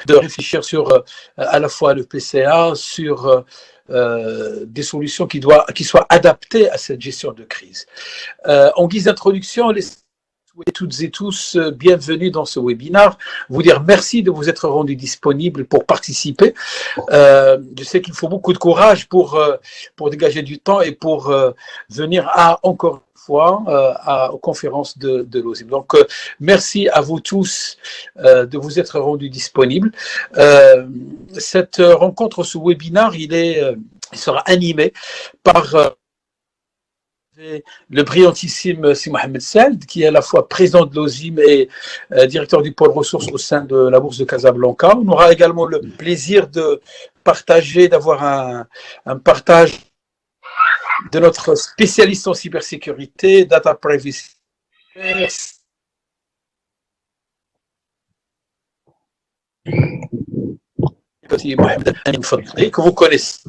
de réfléchir sur à la fois le PCA, sur des solutions qui soient adaptées à cette gestion de crise. En guise d'introduction, les toutes et tous bienvenue dans ce webinaire. Vous dire merci de vous être rendus disponibles pour participer. Je sais qu'il faut beaucoup de courage pour dégager du temps et pour venir encore une fois aux conférences de l'OSIM. Donc, merci à vous tous de vous être rendus disponibles. Cette rencontre, ce webinaire, il sera animé par le brillantissime Si Mohamed Saad, qui est à la fois président de l'OSIM et directeur du pôle ressources au sein de la Bourse de Casablanca. On aura également le plaisir de partager, d'avoir un partage de notre spécialiste en cybersécurité, data privacy, que vous connaissez,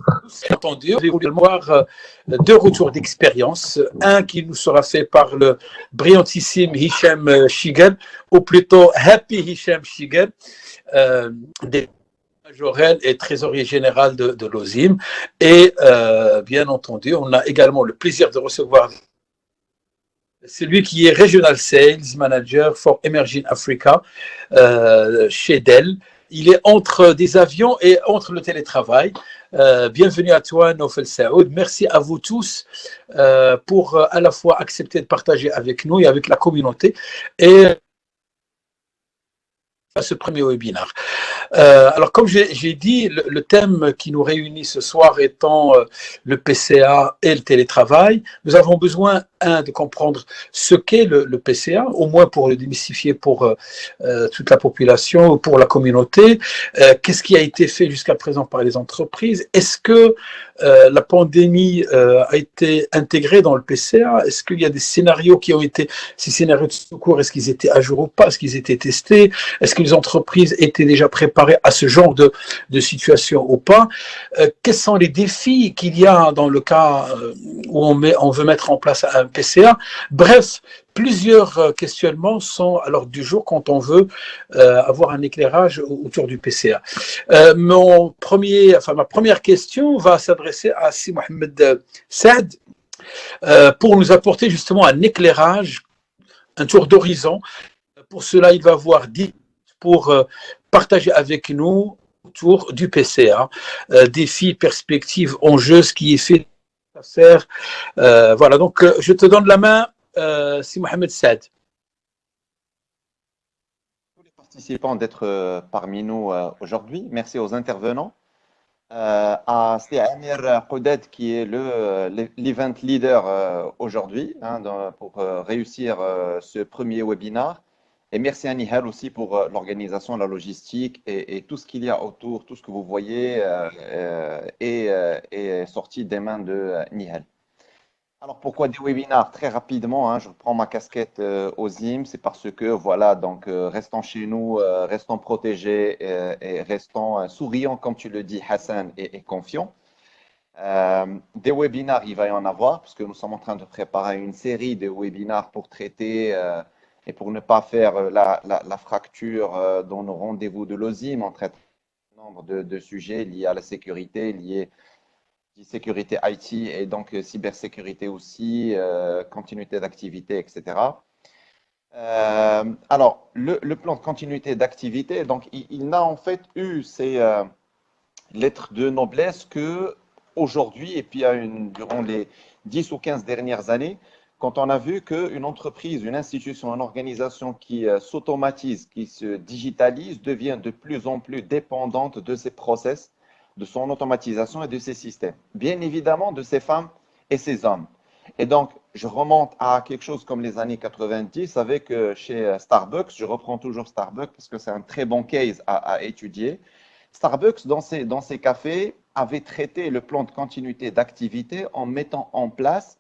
entendu. Vous allez voir deux retours d'expérience. Un qui nous sera fait par le brillantissime Hicham Chiguel, ou plutôt Happy Hicham Chiguel, Jorel est trésorier général de l'OSIM. Et bien entendu, on a également le plaisir de recevoir celui qui est Regional Sales Manager for Emerging Africa chez Dell. Il est entre des avions et entre le télétravail. Bienvenue à toi, Naufel Saoud. Merci à vous tous pour à la fois accepter de partager avec nous et avec la communauté et ce premier webinaire. Alors, comme j'ai dit, le thème qui nous réunit ce soir étant le PCA et le télétravail, nous avons besoin, de comprendre ce qu'est le PCA, au moins pour le démystifier pour toute la population, pour la communauté. Qu'est-ce qui a été fait jusqu'à présent par les entreprises? Est-ce que la pandémie a été intégrée dans le PCA? Est-ce qu'il y a des scénarios qui ont été, ces scénarios de secours, est-ce qu'ils étaient à jour ou pas? Est-ce qu'ils étaient testés? Est-ce que les entreprises étaient déjà préparées à ce genre de situation ou pas? Quels sont les défis qu'il y a dans le cas où on veut mettre en place un PCA? Bref, plusieurs questionnements sont à l'ordre du jour quand on veut avoir un éclairage autour du PCA. Ma première question va s'adresser à Si Mohamed Saad pour nous apporter justement un éclairage, un tour d'horizon. Pour cela, il va avoir 10 pour partager avec nous autour du PCA, défis, perspectives, enjeux, ce qui est fait à faire. Voilà, donc je te donne la main, Si Mohamed Saad. Tous les participants d'être parmi nous aujourd'hui. Merci aux intervenants. C'est Amir Qoudet qui est l'event leader aujourd'hui pour réussir ce premier webinaire. Et merci à Nihal aussi pour l'organisation, la logistique et tout ce qu'il y a autour, tout ce que vous voyez est sorti des mains de Nihal. Alors pourquoi des webinaires? Très rapidement, je reprends ma casquette OSIM, c'est parce que voilà, donc restons chez nous, restons protégés et restons souriants, comme tu le dis Hassan, et confiants. Des webinaires, il va y en avoir, parce que nous sommes en train de préparer une série de webinaires pour traiter et pour ne pas faire la fracture dans nos rendez-vous de l'OSIM, on traite un nombre de sujets liés à la sécurité, liés sécurité IT et donc cybersécurité aussi, continuité d'activité, etc. Alors, le plan de continuité d'activité, donc il n'a en fait eu ces lettres de noblesse que aujourd'hui et puis durant les 10 ou 15 dernières années, quand on a vu qu'une entreprise, une institution, une organisation qui s'automatise, qui se digitalise, devient de plus en plus dépendante de ses process, de son automatisation et de ses systèmes. Bien évidemment, de ces femmes et ces hommes. Et donc, je remonte à quelque chose comme les années 90 avec chez Starbucks. Je reprends toujours Starbucks parce que c'est un très bon case à étudier. Starbucks, dans ses cafés, avait traité le plan de continuité d'activité en mettant en place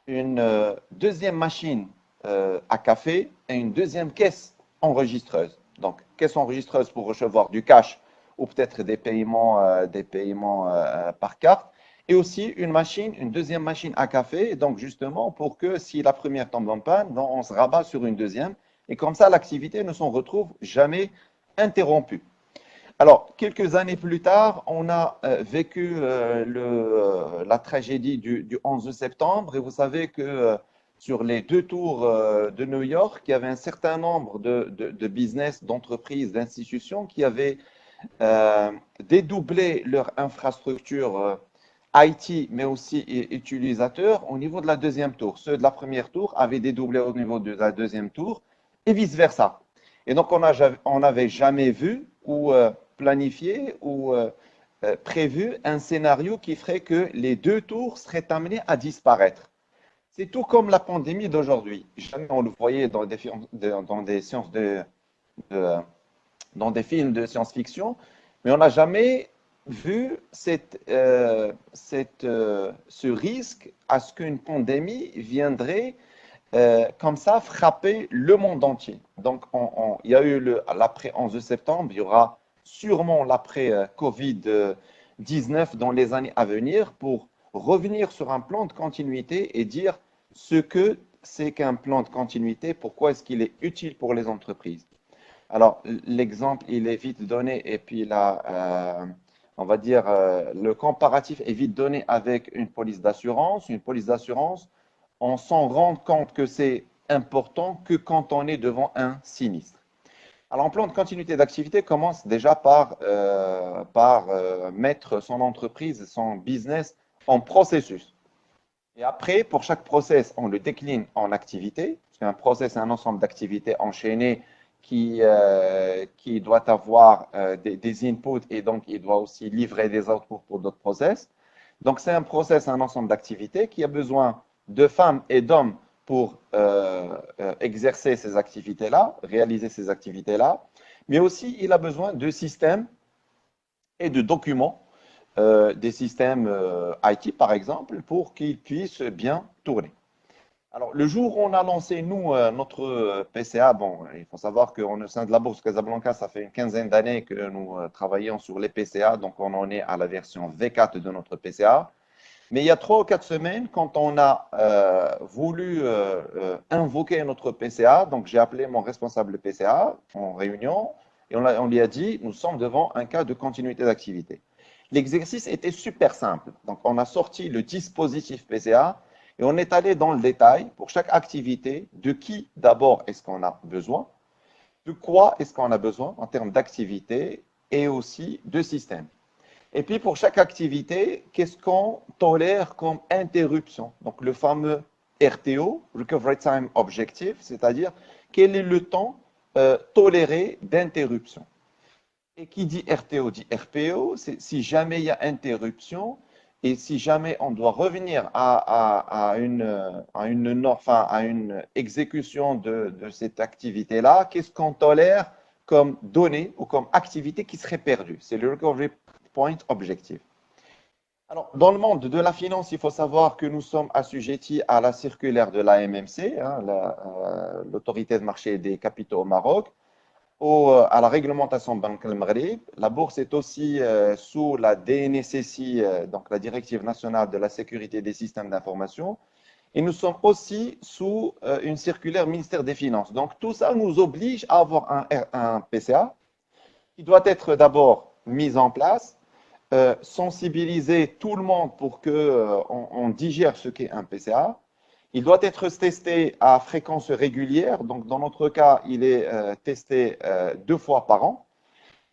une deuxième machine à café et une deuxième caisse enregistreuse. Donc, caisse enregistreuse pour recevoir du cash ou peut-être des paiements par carte, et aussi une deuxième machine à café, donc justement pour que si la première tombe en panne, on se rabat sur une deuxième, et comme ça l'activité ne s'en retrouve jamais interrompue. Alors, quelques années plus tard, on a vécu la tragédie du 11 septembre et vous savez que sur les deux tours de New York, il y avait un certain nombre de business, d'entreprises, d'institutions qui avaient dédoublé leur infrastructure IT, mais aussi utilisateurs au niveau de la deuxième tour. Ceux de la première tour avaient dédoublé au niveau de la deuxième tour et vice-versa. Et donc, on n'avait jamais vu ou planifié ou prévu un scénario qui ferait que les deux tours seraient amenés à disparaître. C'est tout comme la pandémie d'aujourd'hui. Jamais on le voyait dans des sciences de, dans des films de science-fiction, mais on n'a jamais vu ce risque à ce qu'une pandémie viendrait comme ça frapper le monde entier. Donc, il y a eu l'après 11 septembre, il y aura sûrement l'après Covid-19 dans les années à venir pour revenir sur un plan de continuité et dire ce que c'est qu'un plan de continuité, pourquoi est-ce qu'il est utile pour les entreprises. Alors, l'exemple, il est vite donné et puis là, on va dire, le comparatif est vite donné avec une police d'assurance. Une police d'assurance, on s'en rend compte que c'est important que quand on est devant un sinistre. Alors, un plan de continuité d'activité commence déjà par mettre son entreprise, son business en processus. Et après, pour chaque process, on le décline en activités. Parce qu'un process, c'est un ensemble d'activités enchaînées qui doit avoir des inputs et donc il doit aussi livrer des outputs pour d'autres process. Donc, c'est un process, un ensemble d'activités qui a besoin de femmes et d'hommes pour exercer ces activités-là, réaliser ces activités-là, mais aussi il a besoin de systèmes et de documents, des systèmes IT par exemple, pour qu'ils puissent bien tourner. Alors, le jour où on a lancé, nous, notre PCA, bon, il faut savoir qu'au sein de la Bourse Casablanca, ça fait une quinzaine d'années que nous travaillons sur les PCA, donc on en est à la version V4 de notre PCA. Mais il y a 3 ou 4 semaines, quand on a voulu invoquer notre PCA, donc j'ai appelé mon responsable PCA en réunion et on lui a dit, nous sommes devant un cas de continuité d'activité. L'exercice était super simple. Donc, on a sorti le dispositif PCA et on est allé dans le détail pour chaque activité de qui d'abord est-ce qu'on a besoin, de quoi est-ce qu'on a besoin en termes d'activité et aussi de système. Et puis pour chaque activité, qu'est-ce qu'on tolère comme interruption? Donc le fameux RTO, Recovery Time Objective, c'est-à-dire quel est le temps toléré d'interruption. Et qui dit RTO dit RPO, c'est si jamais il y a interruption et si jamais on doit revenir à une exécution de cette activité-là, qu'est-ce qu'on tolère comme données ou comme activité qui serait perdue? C'est le Recovery Point Objective. Alors, dans le monde de la finance, il faut savoir que nous sommes assujettis à la circulaire de l'AMMC, hein, l'autorité de marché des capitaux au Maroc, à la réglementation Banque al Maghrib. La bourse est aussi sous la DNSSI, donc la Directive nationale de la sécurité des systèmes d'information. Et nous sommes aussi sous une circulaire ministère des Finances. Donc, tout ça nous oblige à avoir un PCA qui doit être d'abord mis en place, sensibiliser tout le monde pour qu'on digère ce qu'est un PCA. Il doit être testé à fréquence régulière. Donc, dans notre cas, il est testé 2 fois par an.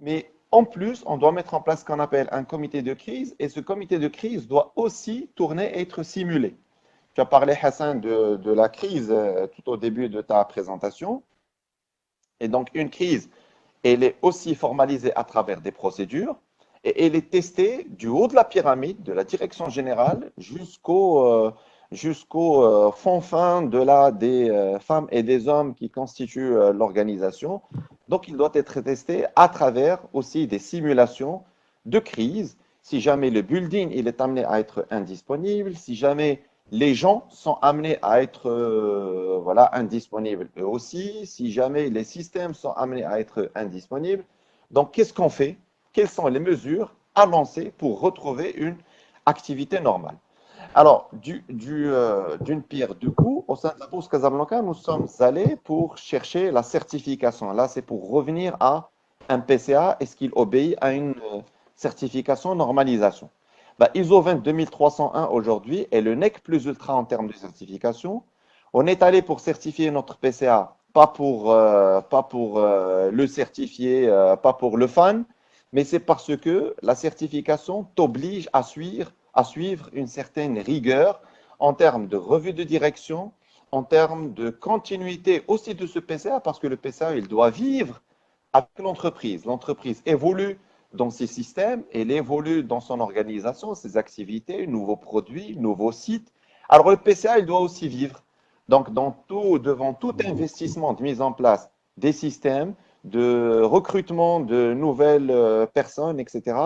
Mais en plus, on doit mettre en place ce qu'on appelle un comité de crise. Et ce comité de crise doit aussi tourner et être simulé. Tu as parlé, Hassan, de la crise tout au début de ta présentation. Et donc, une crise, elle est aussi formalisée à travers des procédures. Et elle est testée du haut de la pyramide, de la direction générale, jusqu'au fond fin des femmes et des hommes qui constituent l'organisation. Donc, il doit être testé à travers aussi des simulations de crise. Si jamais le building il est amené à être indisponible, si jamais les gens sont amenés à être voilà, indisponibles eux aussi, si jamais les systèmes sont amenés à être indisponibles. Donc, qu'est-ce qu'on fait? Quelles sont les mesures à lancer pour retrouver une activité normale? Alors, d'une pierre deux coups, au sein de la Bourse Casablanca, nous sommes allés pour chercher la certification. Là, c'est pour revenir à un PCA, est-ce qu'il obéit à une certification normalisation? Bah, ISO 22301 aujourd'hui est le NEC plus ultra en termes de certification. On est allé pour certifier notre PCA, pas pour le certifier, pas pour le fan, mais c'est parce que la certification t'oblige à suivre une certaine rigueur en termes de revue de direction, en termes de continuité aussi de ce PCA, parce que le PCA, il doit vivre avec l'entreprise. L'entreprise évolue dans ses systèmes, elle évolue dans son organisation, ses activités, nouveaux produits, nouveaux sites. Alors le PCA, il doit aussi vivre. Donc, devant tout investissement de mise en place des systèmes, de recrutement de nouvelles personnes, etc.,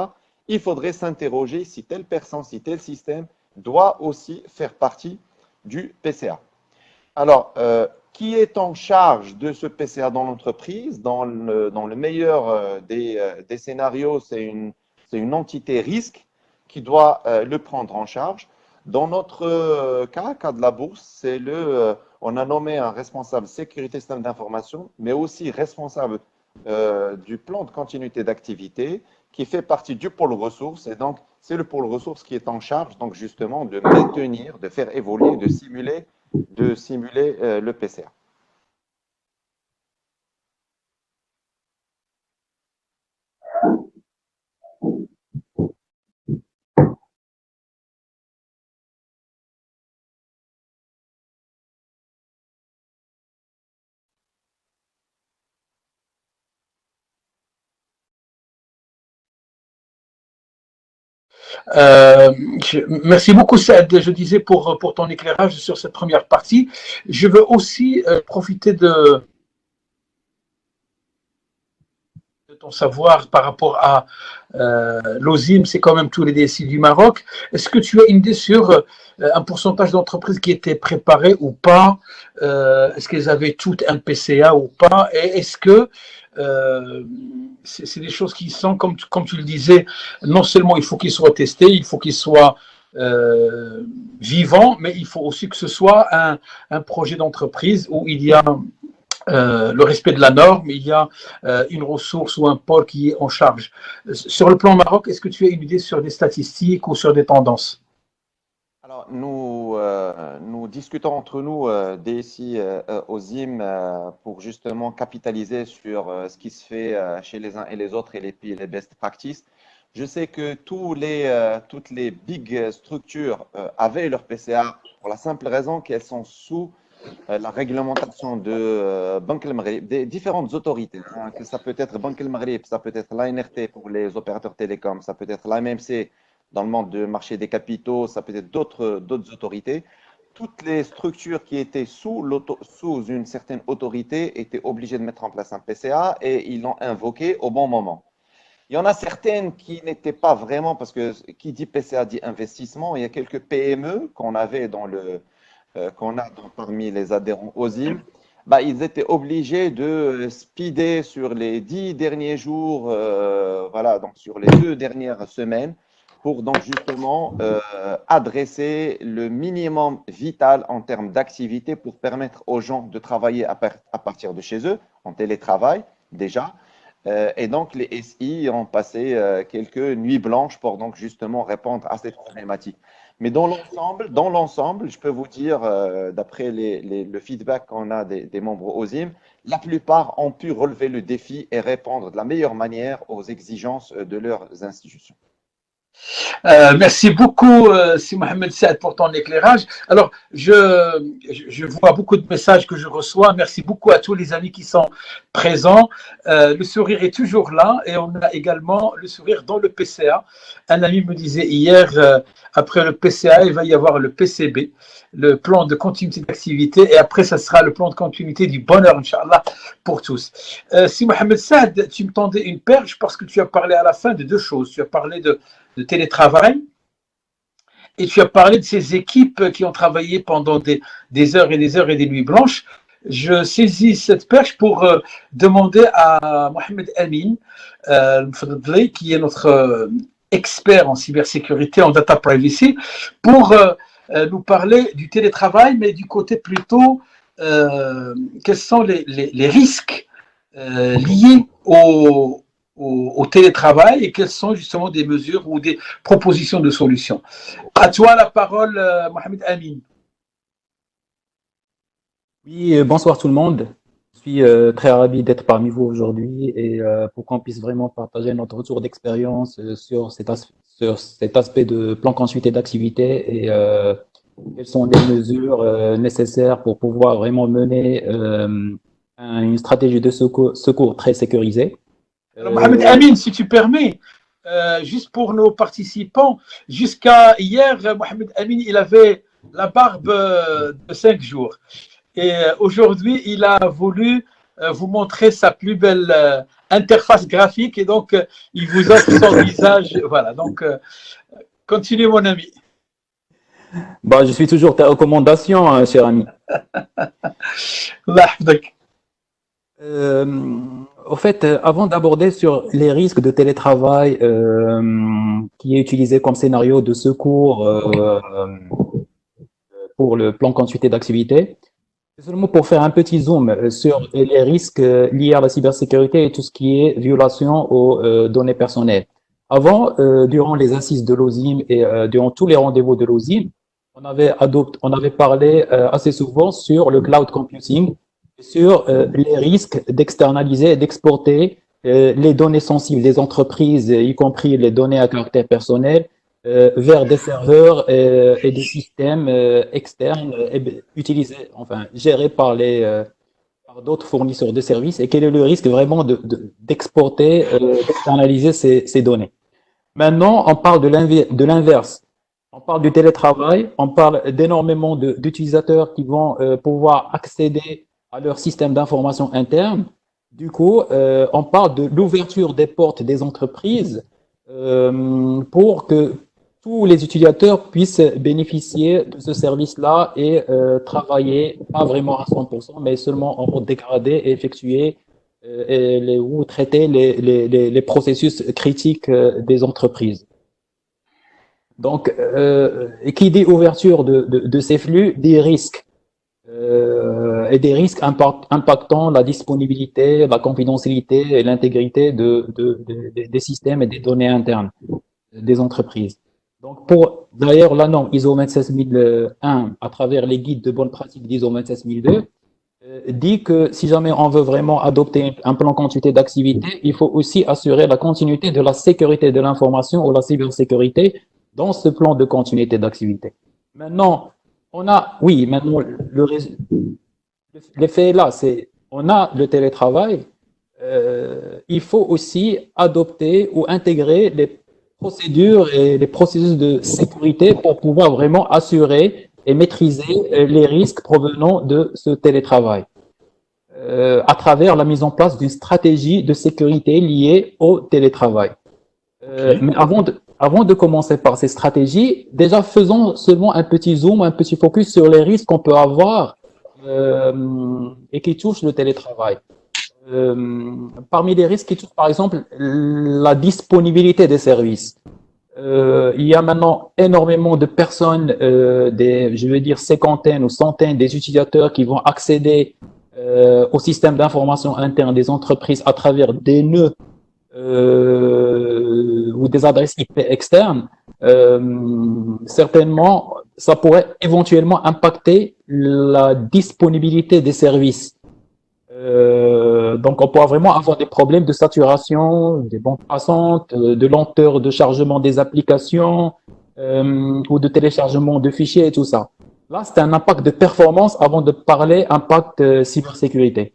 il faudrait s'interroger si telle personne, si tel système doit aussi faire partie du PCA. Alors, qui est en charge de ce PCA dans l'entreprise? Dans le meilleur des scénarios, c'est une entité risque qui doit le prendre en charge. Dans notre cas de la bourse, on a nommé un responsable sécurité système d'information, mais aussi responsable du plan de continuité d'activité qui fait partie du pôle ressources. Et donc, c'est le pôle ressources qui est en charge, donc justement, de maintenir, de faire évoluer, de simuler le PCA. Merci beaucoup, Saad, je disais, pour ton éclairage sur cette première partie. Je veux aussi profiter de ton savoir par rapport à l'OSIM, c'est quand même tous les DSI du Maroc. Est-ce que tu as une idée sur un pourcentage d'entreprises qui étaient préparées ou pas? Est-ce qu'elles avaient toutes un PCA ou pas? Et est-ce que c'est des choses qui sont, comme tu le disais, non seulement il faut qu'ils soient testés, il faut qu'ils soient vivants, mais il faut aussi que ce soit un projet d'entreprise où il y a le respect de la norme, il y a une ressource ou un pôle qui est en charge. Sur le plan Maroc, est-ce que tu as une idée sur des statistiques ou sur des tendances? Alors, nous discutons entre nous, DSI OSIM, pour justement capitaliser sur ce qui se fait chez les uns et les autres et les best practices. Je sais que toutes les big structures avaient leur PCA pour la simple raison qu'elles sont sous la réglementation de Banque El Maghrib, des différentes autorités, hein, que ça peut être Banque El Maghrib, ça peut être l'ANRT pour les opérateurs télécoms, ça peut être l'AMMC dans le monde du marché des capitaux, ça peut être d'autres autorités. Toutes les structures qui étaient sous une certaine autorité étaient obligées de mettre en place un PCA et ils l'ont invoqué au bon moment. Il y en a certaines qui n'étaient pas vraiment, parce que qui dit PCA dit investissement. Il y a quelques PME qu'on a parmi les adhérents OSIM. Bah, ils étaient obligés de speeder sur les 10 derniers jours, voilà, donc sur les 2 dernières semaines, pour donc justement adresser le minimum vital en termes d'activité pour permettre aux gens de travailler à partir de chez eux, en télétravail déjà. Et donc, les SI ont passé quelques nuits blanches pour donc justement répondre à cette problématique. Mais dans l'ensemble, je peux vous dire, d'après le feedback qu'on a des membres OSIM, la plupart ont pu relever le défi et répondre de la meilleure manière aux exigences de leurs institutions. Merci beaucoup, Si Mohamed Saad, pour ton éclairage. Alors, je vois beaucoup de messages que je reçois. Merci beaucoup à tous les amis qui sont présents. Le sourire est toujours là et on a également le sourire dans le PCA. Un ami me disait hier, après le PCA, il va y avoir le PCB, le plan de continuité d'activité, et après, ça sera le plan de continuité du bonheur, Inch'Allah, pour tous. Si Mohamed Saad, tu me tendais une perche parce que tu as parlé à la fin de deux choses. Tu as parlé de télétravail, et tu as parlé de ces équipes qui ont travaillé pendant des heures et des heures et des nuits blanches. Je saisis cette perche pour demander à Mohamed Amin, qui est notre expert en cybersécurité, en data privacy, pour nous parler du télétravail, mais du côté plutôt quels sont les risques liés au télétravail et quelles sont justement des mesures ou des propositions de solutions. À toi la parole, Mohamed Amin. Oui, bonsoir tout le monde. Je suis très ravi d'être parmi vous aujourd'hui et pour qu'on puisse vraiment partager notre retour d'expérience sur cet aspect de plan consulté d'activité et quelles sont les mesures nécessaires pour pouvoir vraiment mener une stratégie de secours très sécurisée. Alors, Mohamed Amin, si tu permets, juste pour nos participants, jusqu'à hier, Mohamed Amin, il avait la barbe de 5 jours. Et aujourd'hui, il a voulu vous montrer sa plus belle interface graphique et donc il vous offre son visage. Voilà, donc continue mon ami. Bah, je suis toujours tes recommandations, cher ami. Au fait, avant d'aborder sur les risques de télétravail qui est utilisé comme scénario de secours pour le plan consulté d'activité, seulement pour faire un petit zoom sur les risques liés à la cybersécurité et tout ce qui est violation aux données personnelles. Avant, durant les assises de l'OSIM et durant tous les rendez-vous de l'OSIM, on avait parlé assez souvent sur le cloud computing, sur les risques d'externaliser et d'exporter les données sensibles des entreprises, y compris les données à caractère personnel, vers des serveurs et des systèmes externes utilisés, enfin gérés par par d'autres fournisseurs de services. Et quel est le risque vraiment d'exporter, d'externaliser ces données? Maintenant, on parle de l'inverse. On parle du télétravail, on parle d'énormément d'utilisateurs qui vont pouvoir accéder à leur système d'information interne. Du coup, on parle de l'ouverture des portes des entreprises pour que tous les utilisateurs puissent bénéficier de ce service-là et travailler, pas vraiment à 100%, mais seulement en mode dégradé et effectuer ou traiter les processus critiques des entreprises. Donc, et qui dit ouverture de ces flux, des risques. Et des risques impactant la disponibilité, la confidentialité et l'intégrité des systèmes et des données internes des entreprises. Donc, d'ailleurs, la norme ISO 26001, à travers les guides de bonne pratique d'ISO 26002, dit que si jamais on veut vraiment adopter un plan continuité d'activité, il faut aussi assurer la continuité de la sécurité de l'information ou la cybersécurité dans ce plan de continuité d'activité. Maintenant, maintenant, l'effet est là, on a le télétravail, il faut aussi adopter ou intégrer les procédures et les processus de sécurité pour pouvoir vraiment assurer et maîtriser les risques provenant de ce télétravail à travers la mise en place d'une stratégie de sécurité liée au télétravail. Mais avant de commencer par ces stratégies, déjà faisons seulement un petit zoom, un petit focus sur les risques qu'on peut avoir et qui touchent le télétravail. Parmi les risques qui touchent, par exemple, la disponibilité des services. Il y a maintenant énormément de personnes, je veux dire cinquantaines ou centaines des utilisateurs qui vont accéder au système d'information interne des entreprises à travers des nœuds ou des adresses IP externes. Certainement, ça pourrait éventuellement impacter la disponibilité des services. Donc, on pourra vraiment avoir des problèmes de saturation, des bandes passantes, de lenteur de chargement des applications ou de téléchargement de fichiers et tout ça. Là, c'est un impact de performance avant de parler impact cybersécurité.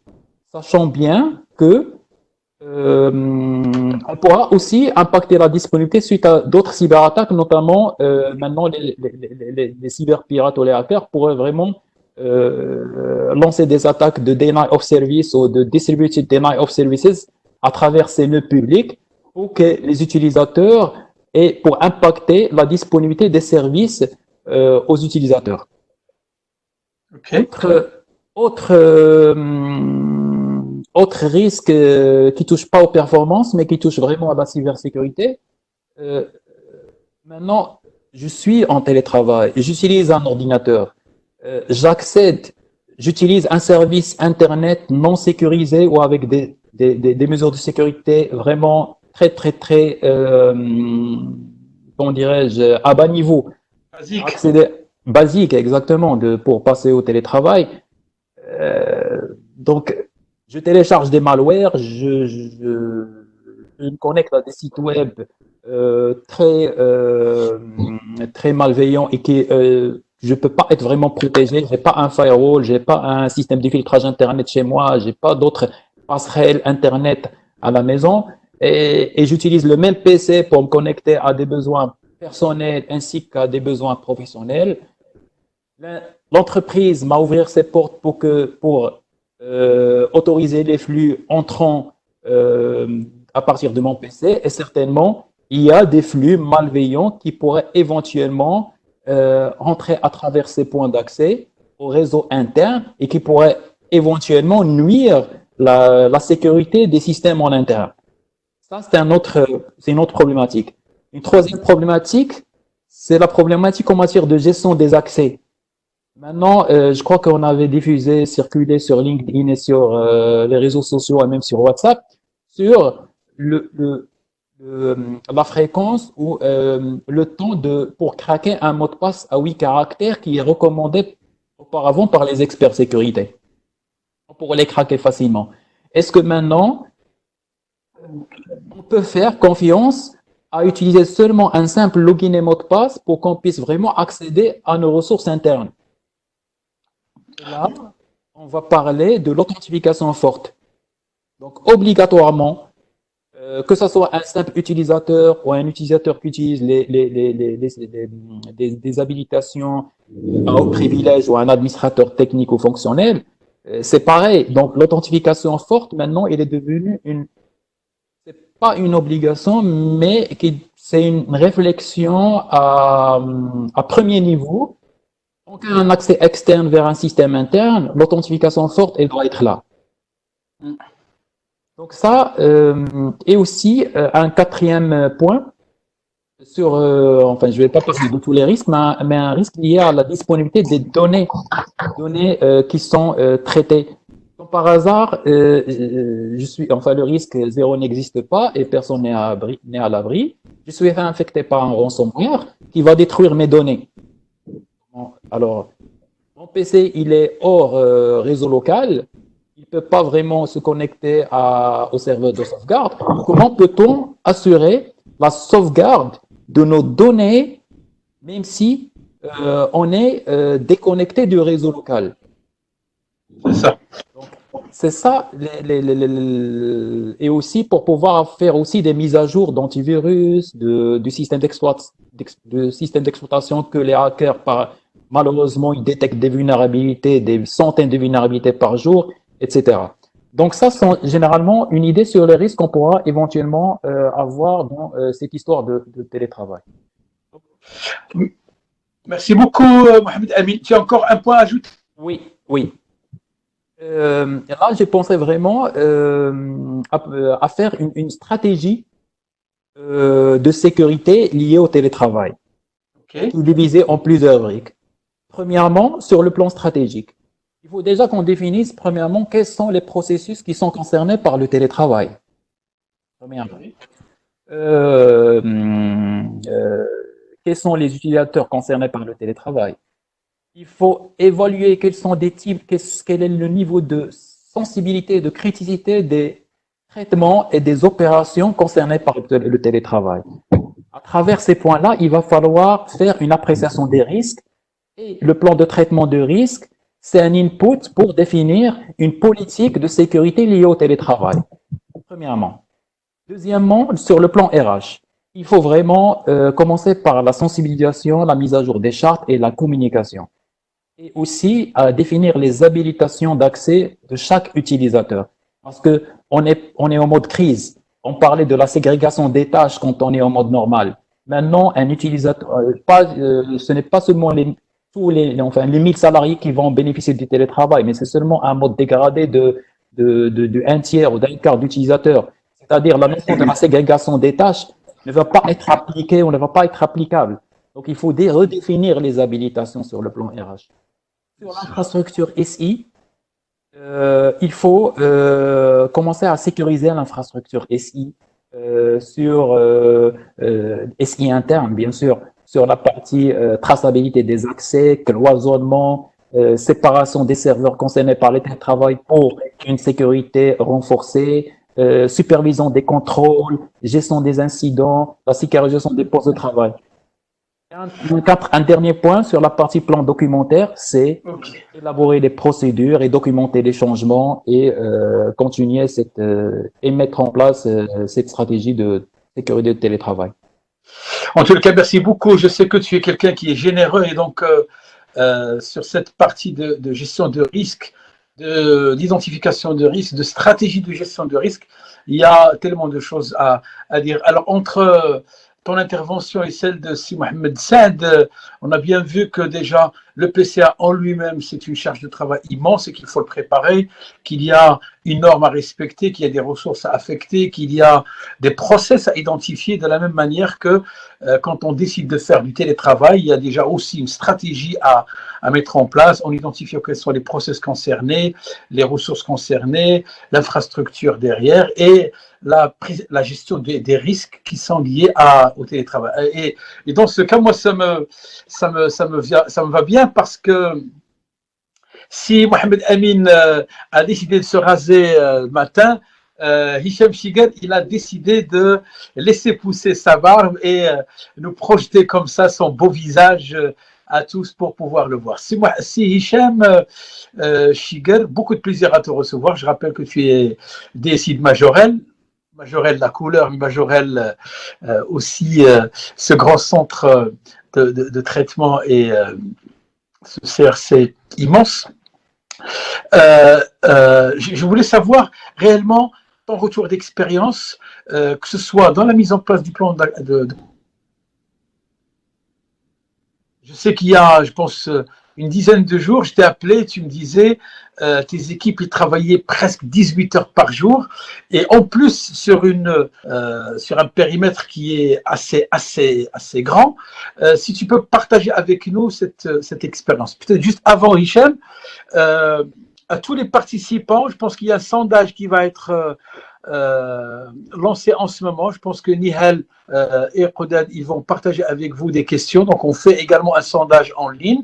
Sachant bien que on pourra aussi impacter la disponibilité suite à d'autres cyberattaques, notamment maintenant les cyberpirates ou les hackers pourraient vraiment lancer des attaques de deny of service ou de distributed deny of services à travers ces nœuds publics pour que les utilisateurs et pour impacter la disponibilité des services aux utilisateurs. Okay. Autre risque qui touche pas aux performances, mais qui touche vraiment à la cybersécurité. Maintenant, je suis en télétravail et j'utilise un ordinateur. J'utilise un service Internet non sécurisé ou avec des des mesures de sécurité vraiment très, comment dirais-je, à bas niveau. Basique. Accéder, basique, exactement, pour passer au télétravail. Donc, je télécharge des malwares, je me connecte à des sites web très malveillants et qui je peux pas être vraiment protégé. J'ai pas un firewall, j'ai pas un système de filtrage internet chez moi, j'ai pas d'autres passerelles internet à la maison et j'utilise le même PC pour me connecter à des besoins personnels ainsi qu'à des besoins professionnels. L'entreprise m'a ouvert ses portes pour autoriser les flux entrant à partir de mon PC et certainement il y a des flux malveillants qui pourraient éventuellement rentrer à travers ces points d'accès au réseau interne et qui pourraient éventuellement nuire la sécurité des systèmes en interne. Ça, c'est une autre problématique. Une troisième problématique, c'est la problématique en matière de gestion des accès. Maintenant, je crois qu'on avait diffusé, circulé sur LinkedIn et sur les réseaux sociaux et même sur WhatsApp, sur la fréquence ou le temps pour craquer un mot de passe à 8 caractères qui est recommandé auparavant par les experts sécurité pour les craquer facilement. Est-ce que maintenant, on peut faire confiance à utiliser seulement un simple login et mot de passe pour qu'on puisse vraiment accéder à nos ressources internes? Là, on va parler de l'authentification forte. Donc, obligatoirement, que ce soit un simple utilisateur ou un utilisateur qui utilise des habilitations à haut privilège ou un administrateur technique ou fonctionnel, c'est pareil. Donc, l'authentification forte, maintenant, elle est devenue c'est pas une obligation, mais c'est une réflexion à premier niveau. Donc, un accès externe vers un système interne, l'authentification forte, elle doit être là. Donc ça, et aussi un quatrième point sur, enfin, je vais pas passer de tous les risques, mais un risque lié à la disponibilité des données qui sont traitées. Donc, par hasard, enfin, le risque zéro n'existe pas et personne n'est à l'abri. Je suis infecté par un ransomware qui va détruire mes données. Alors, mon PC, il est hors réseau local. Il ne peut pas vraiment se connecter au serveur de sauvegarde. Comment peut-on assurer la sauvegarde de nos données, même si on est déconnecté du réseau local? C'est ça. C'est ça, et aussi pour pouvoir faire aussi des mises à jour d'antivirus, du système d'exploitation que les hackers, malheureusement, ils détectent des vulnérabilités, des centaines de vulnérabilités par jour, etc. Donc ça, c'est généralement une idée sur les risques qu'on pourra éventuellement avoir dans cette histoire de télétravail. Merci beaucoup, Mohamed Amin. Tu as encore un point à ajouter? Oui. Là, j'ai pensé vraiment à faire une stratégie de sécurité liée au télétravail, qui est divisée en plusieurs briques. Premièrement, sur le plan stratégique, il faut déjà qu'on définisse, premièrement, quels sont les processus qui sont concernés par le télétravail. Premièrement. Quels sont les utilisateurs concernés par le télétravail? Il faut évaluer quels sont des types, quel est le niveau de sensibilité et de criticité des traitements et des opérations concernées par le télétravail. À travers ces points-là, il va falloir faire une appréciation des risques. Et le plan de traitement de risque, c'est un input pour définir une politique de sécurité liée au télétravail. Premièrement. Deuxièmement, sur le plan RH, il faut vraiment commencer par la sensibilisation, la mise à jour des chartes et la communication. Et aussi à définir les habilitations d'accès de chaque utilisateur. Parce que on est en mode crise. On parlait de la ségrégation des tâches quand on est en mode normal. Maintenant, un utilisateur, ce n'est pas seulement les 1000 salariés qui vont bénéficier du télétravail, mais c'est seulement un mode dégradé de un tiers ou d'un quart d'utilisateurs. C'est-à-dire la notion de la ségrégation des tâches ne va pas être appliquée ou ne va pas être applicable. Donc, il faut redéfinir les habilitations sur le plan RH. Sur l'infrastructure SI, Il faut commencer à sécuriser l'infrastructure SI SI interne, bien sûr, sur la partie traçabilité des accès, cloisonnement, séparation des serveurs concernés par le télétravail pour une sécurité renforcée, supervision des contrôles, gestion des incidents, la sécurisation des postes de travail. Un dernier point sur la partie plan documentaire, c'est élaborer des procédures et documenter les changements et continuer et mettre en place cette stratégie de sécurité de télétravail. En tout cas, merci beaucoup. Je sais que tu es quelqu'un qui est généreux et donc sur cette partie de gestion de risque, d'identification de risque, de stratégie de gestion de risque, il y a tellement de choses à dire. Alors, entre ton intervention et celle de Si Mohamed Saad, on a bien vu que déjà le PCA en lui-même, c'est une charge de travail immense et qu'il faut le préparer, qu'il y a une norme à respecter, qu'il y a des ressources à affecter, qu'il y a des process à identifier de la même manière que quand on décide de faire du télétravail, il y a déjà aussi une stratégie à mettre en place en identifiant quels sont les process concernés, les ressources concernées, l'infrastructure derrière et la gestion des risques qui sont liés au télétravail. Et dans ce cas, moi, ça me va bien parce que si Mohamed Amin a décidé de se raser le matin, Hicham Chiguel, il a décidé de laisser pousser sa barbe et nous projeter comme ça son beau visage à tous pour pouvoir le voir. Si Hicham Chiguel, beaucoup de plaisir à te recevoir. Je rappelle que tu es DSI de Majorel. Majorel la couleur, Majorel aussi ce grand centre de traitement et ce CRC immense. Je voulais savoir réellement ton retour d'expérience, que ce soit dans la mise en place du plan Je sais qu'il y a, je pense, une dizaine de jours, je t'ai appelé, tu me disais, tes équipes, ils travaillaient presque 18 heures par jour, et en plus sur un périmètre qui est assez grand. Si tu peux partager avec nous cette expérience. Peut-être juste avant, Hicham, à tous les participants, je pense qu'il y a un sondage qui va être lancé en ce moment. Je pense que Nihal et Qodad, ils vont partager avec vous des questions. Donc, on fait également un sondage en ligne.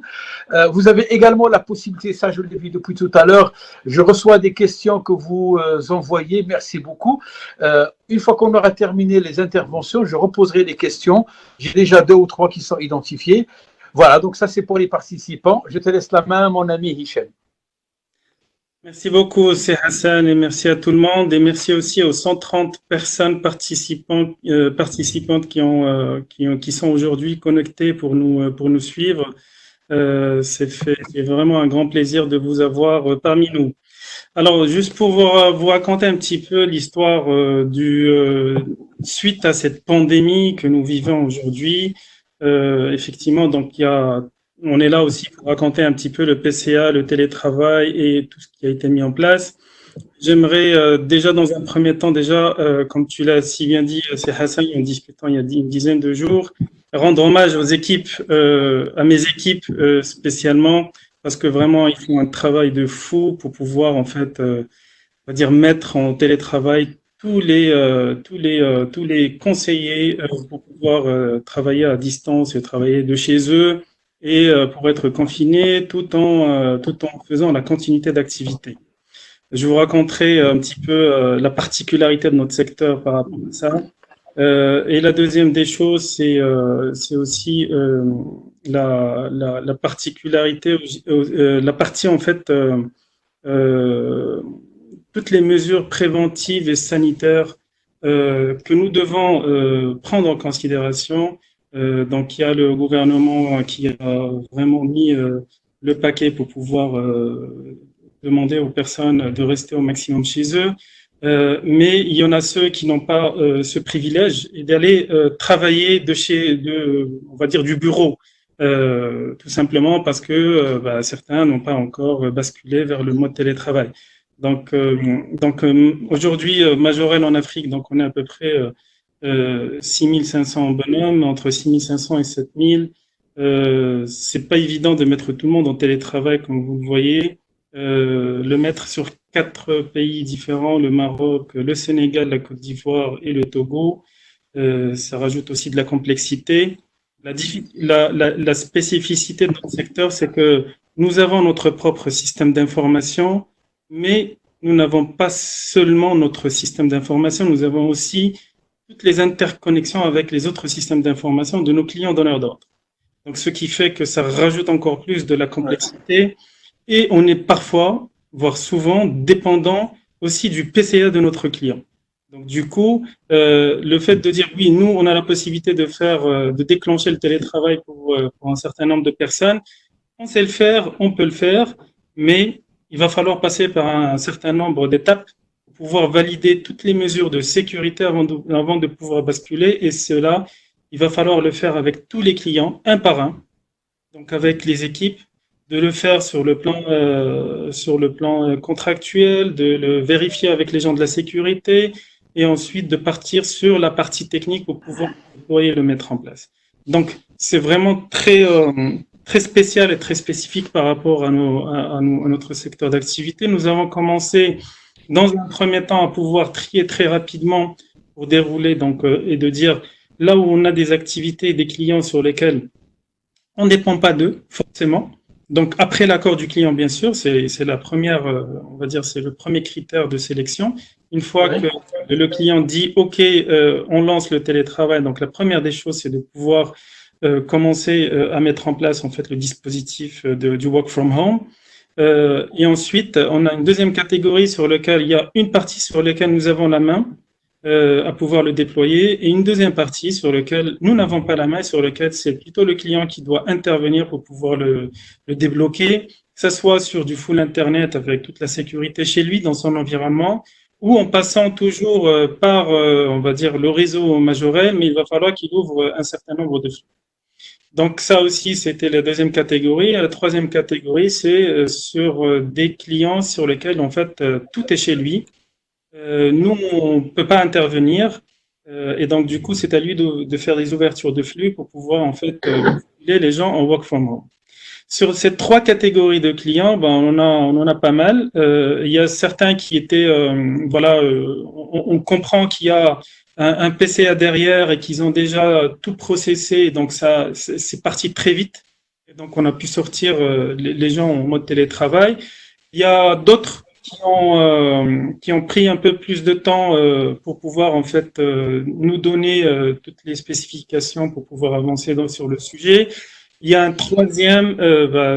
Vous avez également la possibilité, ça je l'ai vu depuis tout à l'heure, je reçois des questions que vous envoyez. Merci beaucoup. Une fois qu'on aura terminé les interventions, je reposerai les questions. J'ai déjà 2 ou 3 qui sont identifiées. Voilà, donc ça c'est pour les participants. Je te laisse la main, mon ami Hicham. Merci beaucoup, c'est Hassan, et merci à tout le monde, et merci aussi aux 130 personnes participantes qui sont aujourd'hui connectées pour nous suivre. C'est vraiment un grand plaisir de vous avoir parmi nous. Alors, juste pour vous raconter un petit peu l'histoire suite à cette pandémie que nous vivons aujourd'hui. Effectivement, donc on est là aussi pour raconter un petit peu le PCA, le télétravail et tout ce qui a été mis en place. J'aimerais déjà dans un premier temps, comme tu l'as si bien dit, c'est Hassan, en discutant il y a une dizaine de jours, rendre hommage aux équipes, à mes équipes spécialement, parce que vraiment ils font un travail de fou pour pouvoir en fait, on va dire mettre en télétravail tous les conseillers pour pouvoir travailler à distance et travailler de chez eux et pour être confinés tout en faisant la continuité d'activité. Je vous raconterai un petit peu la particularité de notre secteur par rapport à ça. Et la deuxième des choses, c'est aussi la particularité, la partie en fait, toutes les mesures préventives et sanitaires que nous devons prendre en considération. Donc, il y a le gouvernement qui a vraiment mis le paquet pour pouvoir demander aux personnes de rester au maximum chez eux. Mais il y en a ceux qui n'ont pas ce privilège et d'aller travailler on va dire, du bureau. Tout simplement parce que certains n'ont pas encore basculé vers le mode télétravail. Donc aujourd'hui, Majorel en Afrique, donc on est à peu près 6500 bonhommes, entre 6500 et 7000. C'est pas évident de mettre tout le monde en télétravail, comme vous le voyez. le mettre sur 4 pays différents, le Maroc, le Sénégal, la Côte d'Ivoire et le Togo. Ça rajoute aussi de la complexité. La spécificité de notre secteur, c'est que nous avons notre propre système d'information, mais nous n'avons pas seulement notre système d'information, nous avons aussi toutes les interconnexions avec les autres systèmes d'information de nos clients donneurs d'ordre. Donc, ce qui fait que ça rajoute encore plus de la complexité et on est parfois, voire souvent, dépendant aussi du PCA de notre client. Donc, du coup, le fait de dire oui, nous, on a la possibilité de déclencher le télétravail pour un certain nombre de personnes, on sait le faire, on peut le faire, mais il va falloir passer par un certain nombre d'étapes pour pouvoir valider toutes les mesures de sécurité avant de pouvoir basculer. Et cela, il va falloir le faire avec tous les clients, un par un, donc avec les équipes, de le faire sur le plan contractuel, de le vérifier avec les gens de la sécurité, et ensuite de partir sur la partie technique pour pouvoir le mettre en place. Donc, c'est vraiment très spécial et très spécifique par rapport à notre secteur d'activité. Nous avons commencé, dans un premier temps, à pouvoir trier très rapidement pour dérouler et de dire là où on a des activités et des clients sur lesquels on ne dépend pas d'eux, forcément. Donc, après l'accord du client, bien sûr, c'est la première, on va dire, c'est le premier critère de sélection. Une fois que le client dit OK, on lance le télétravail, donc la première des choses, c'est de pouvoir commencer à mettre en place en fait le dispositif du work from home. Et ensuite, on a une deuxième catégorie sur laquelle il y a une partie sur laquelle nous avons la main à pouvoir le déployer, et une deuxième partie sur laquelle nous n'avons pas la main, sur laquelle c'est plutôt le client qui doit intervenir pour pouvoir le débloquer, que ce soit sur du full Internet avec toute la sécurité chez lui, dans son environnement, ou en passant toujours par, on va dire, le réseau majorel, mais il va falloir qu'il ouvre un certain nombre de flux. Donc ça aussi, c'était la deuxième catégorie. La troisième catégorie, c'est sur des clients sur lesquels, en fait, tout est chez lui. Nous, on ne peut pas intervenir. Et donc, du coup, c'est à lui de faire des ouvertures de flux pour pouvoir, en fait, basculer les gens en work from home. Sur ces 3 catégories de clients, ben, on en a pas mal. Il y a certains qui étaient, on comprend qu'il y a un PCA derrière et qu'ils ont déjà tout processé. Donc, ça, c'est parti très vite. Et donc, on a pu sortir les gens en mode télétravail. Il y a d'autres qui ont pris un peu plus de temps pour pouvoir, en fait, nous donner toutes les spécifications pour pouvoir avancer sur le sujet. Il y a un troisième,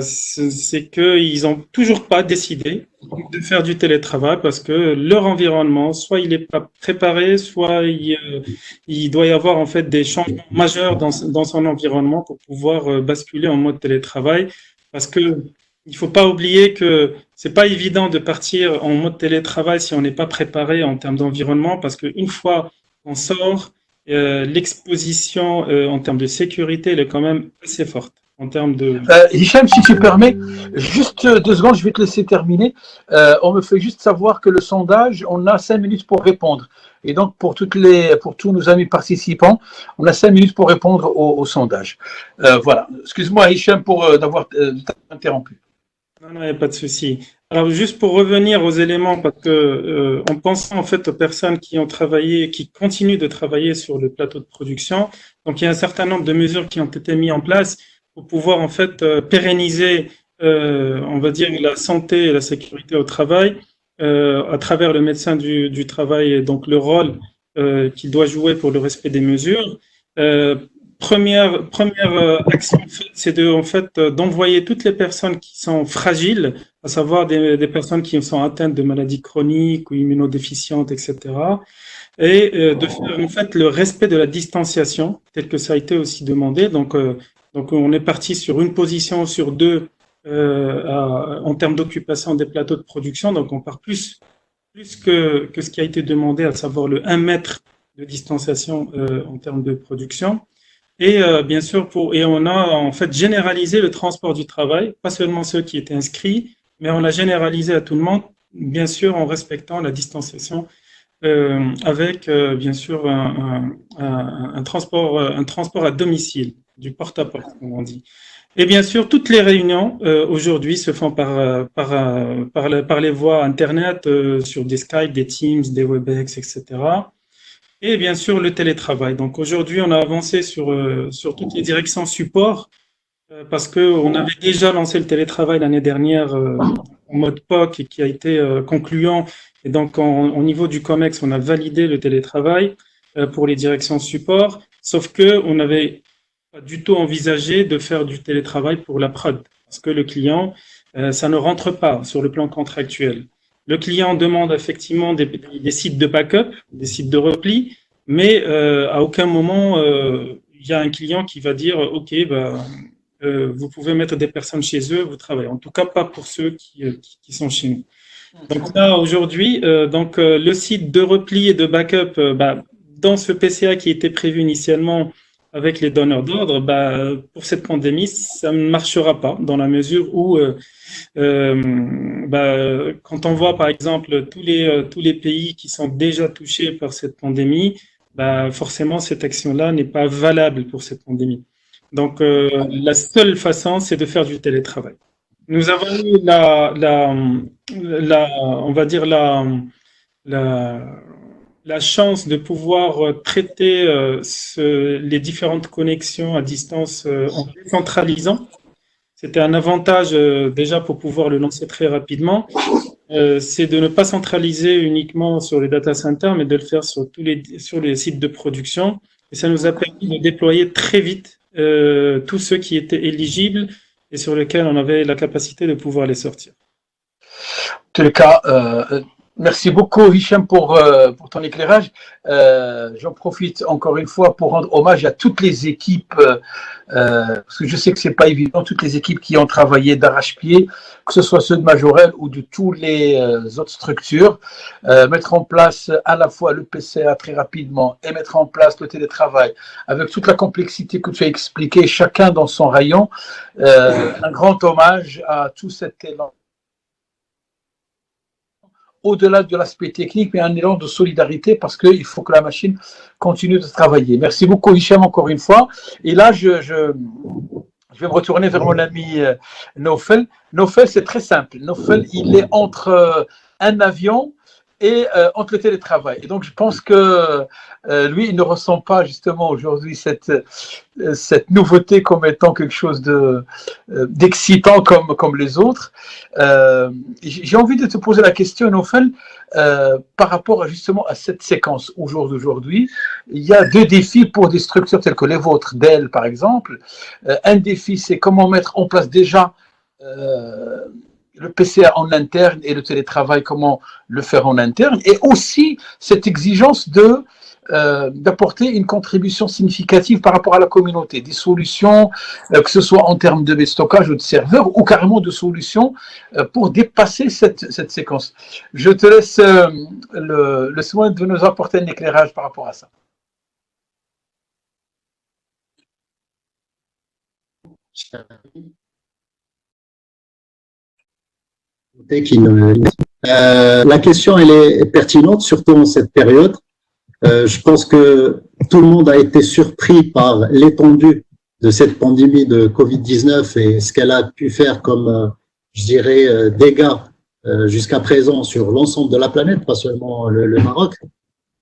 c'est qu'ils n'ont toujours pas décidé de faire du télétravail parce que leur environnement, soit il n'est pas préparé, soit il doit y avoir en fait des changements majeurs dans son environnement pour pouvoir basculer en mode télétravail. Parce que il faut pas oublier que c'est pas évident de partir en mode télétravail si on n'est pas préparé en termes d'environnement, parce qu'une fois qu'on sort, l'exposition en termes de sécurité, elle est quand même assez forte. En termes de... Hicham, si tu permets, juste 2 secondes, je vais te laisser terminer. On me fait juste savoir que le sondage, on a 5 minutes pour répondre. Et donc, pour tous nos amis participants, on a 5 minutes pour répondre au sondage. Voilà. Excuse-moi, Hicham, d'avoir interrompu. Non, il n'y a pas de souci. Alors, juste pour revenir aux éléments, parce que en pensant en fait aux personnes qui ont travaillé, qui continuent de travailler sur le plateau de production, donc il y a un certain nombre de mesures qui ont été mises en place pour pouvoir en fait pérenniser, on va dire, la santé et la sécurité au travail à travers le médecin du travail et donc le rôle qu'il doit jouer pour le respect des mesures. Première action, c'est d'envoyer toutes les personnes qui sont fragiles, à savoir des personnes qui sont atteintes de maladies chroniques ou immunodéficientes, etc. Et de faire en fait le respect de la distanciation, tel que ça a été aussi demandé. Donc on est parti sur une position sur 2 en termes d'occupation des plateaux de production. Donc on part plus que ce qui a été demandé, à savoir le 1 mètre de distanciation en termes de production. Et bien sûr, on a en fait généralisé le transport du travail, pas seulement ceux qui étaient inscrits, mais on l'a généralisé à tout le monde, bien sûr en respectant la distanciation, avec bien sûr un transport à domicile. du porte-à-porte, comme on dit. Et bien sûr, toutes les réunions aujourd'hui se font par les voies Internet, sur des Skype, des Teams, des Webex, etc. Et bien sûr, le télétravail. Donc aujourd'hui, on a avancé sur toutes les directions support parce qu'on avait déjà lancé le télétravail l'année dernière en mode POC et qui a été concluant. Et donc, au niveau du COMEX, on a validé le télétravail pour les directions support, sauf que on n'avait pas du tout envisagé de faire du télétravail pour la prod, parce que le client, ça ne rentre pas sur le plan contractuel. Le client demande effectivement des sites de backup, des sites de repli, mais à aucun moment il y a un client qui va dire OK, vous pouvez mettre des personnes chez eux, vous travaillez. En tout cas, pas pour ceux qui sont chez nous. Donc là, aujourd'hui, le site de repli et de backup, dans ce PCA qui était prévu initialement avec les donneurs d'ordre, pour cette pandémie, ça ne marchera pas dans la mesure où, quand on voit par exemple tous les pays qui sont déjà touchés par cette pandémie, forcément cette action-là n'est pas valable pour cette pandémie. Donc la seule façon, c'est de faire du télétravail. Nous avons eu on va dire la chance de pouvoir traiter les différentes connexions à distance en décentralisant. C'était un avantage déjà pour pouvoir le lancer très rapidement. C'est de ne pas centraliser uniquement sur les data centers, mais de le faire sur les sites de production. Et ça nous a permis de déployer très vite tous ceux qui étaient éligibles et sur lesquels on avait la capacité de pouvoir les sortir. En tous les cas, merci beaucoup, Hicham, pour ton éclairage. J'en profite encore une fois pour rendre hommage à toutes les équipes, parce que je sais que c'est pas évident, toutes les équipes qui ont travaillé d'arrache-pied, que ce soit ceux de Majorel ou de toutes les autres structures, mettre en place à la fois le PCA très rapidement et mettre en place le télétravail avec toute la complexité que tu as expliqué, chacun dans son rayon. Un grand hommage à tout cet élan, au-delà de l'aspect technique, mais un élan de solidarité parce qu'il faut que la machine continue de travailler. Merci beaucoup, Hicham, encore une fois. Et là, je vais me retourner vers mon ami Naufel. Naufel, c'est très simple. Naufel, il est entre un avion et entre le télétravail. Et donc, je pense que lui, il ne ressent pas justement aujourd'hui cette nouveauté comme étant quelque chose d'excitant comme les autres. J'ai envie de te poser la question, Naufel, par rapport justement à cette séquence au jour d'aujourd'hui. Il y a deux défis pour des structures telles que les vôtres, Dell par exemple. Un défi, c'est comment mettre en place déjà le PCA en interne et le télétravail, comment le faire en interne, et aussi cette exigence d'apporter une contribution significative par rapport à la communauté, des solutions, que ce soit en termes de stockage ou de serveurs, ou carrément de solutions pour dépasser cette séquence. Je te laisse le soin de nous apporter un éclairage par rapport à ça. La question, elle est pertinente, surtout en cette période. Je pense que tout le monde a été surpris par l'étendue de cette pandémie de Covid-19 et ce qu'elle a pu faire comme, je dirais, dégâts jusqu'à présent sur l'ensemble de la planète, pas seulement le Maroc.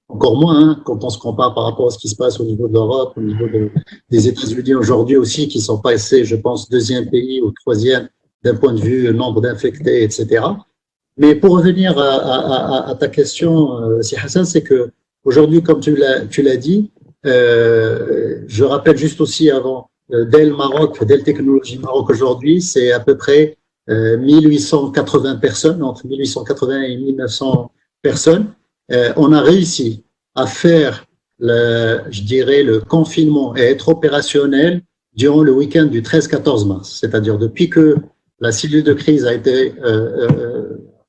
Encore moins hein, quand on se compare par rapport à ce qui se passe au niveau de l'Europe, au niveau des États-Unis aujourd'hui aussi, qui sont passés, je pense, deuxième pays ou troisième d'un point de vue nombre d'infectés, etc. Mais pour revenir à ta question, Si Hassan, c'est que aujourd'hui, comme tu l'as dit, je rappelle juste aussi avant, Dell Maroc, Dell Technologies Maroc aujourd'hui, c'est à peu près 1880 personnes, entre 1880 et 1900 personnes. On a réussi à faire, je dirais, le confinement et être opérationnel durant le week-end du 13-14 mars. C'est-à-dire depuis que la cellule de crise a été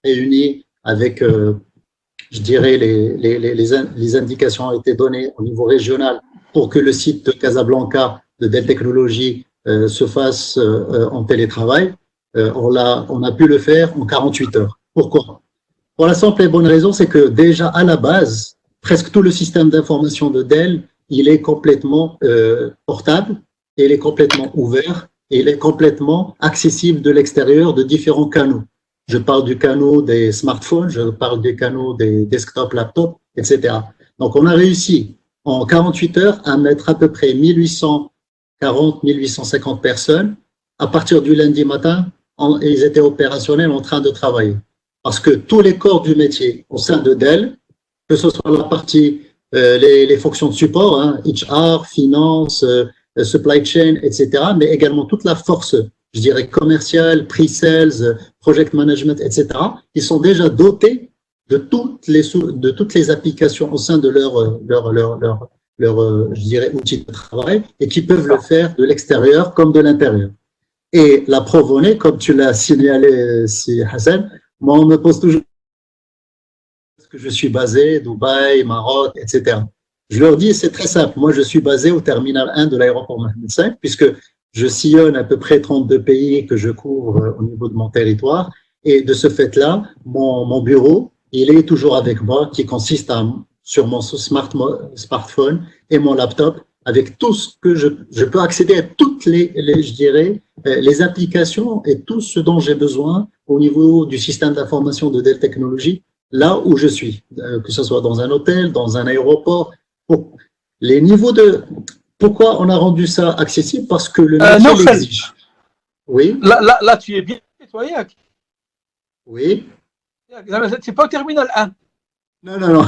réunie avec, je dirais, les indications ont été données au niveau régional pour que le site de Casablanca de Dell Technologies se fasse en télétravail. On a pu le faire en 48 heures. Pourquoi? Pour la simple et bonne raison, c'est que déjà à la base, presque tout le système d'information de Dell, il est complètement portable et il est complètement ouvert et il est complètement accessible de l'extérieur de différents canaux. Je parle du canal des smartphones, je parle des canaux des desktops, laptops, etc. Donc, on a réussi en 48 heures à mettre à peu près 1840, 1850 personnes. À partir du lundi matin, ils étaient opérationnels en train de travailler. Parce que tous les corps du métier au sein de Dell, que ce soit la partie, les fonctions de support, hein, HR, finance, supply chain, etc., mais également toute la force, je dirais, commerciale, pre-sales, project management, etc., ils sont déjà dotés de toutes les applications au sein de je dirais, outil de travail et qui peuvent le faire de l'extérieur comme de l'intérieur. Et la preuve en est, comme tu l'as signalé, si Hassan, moi, on me pose toujours que je suis basé Dubaï, Maroc, etc. Je leur dis, c'est très simple. Moi, je suis basé au terminal 1 de l'aéroport Mohamed V, puisque je sillonne à peu près 32 pays que je couvre au niveau de mon territoire. Et de ce fait-là, mon bureau, il est toujours avec moi, qui consiste sur mon smartphone et mon laptop, avec tout ce que je peux accéder à toutes je dirais, les applications et tout ce dont j'ai besoin au niveau du système d'information de Dell Technologies, là où je suis, que ce soit dans un hôtel, dans un aéroport. Les niveaux de... Pourquoi on a rendu ça accessible? Parce que le métier l'exige. Oui. Là, tu es bien nettoyé. Oui. C'est pas au terminal 1. Non, non, non.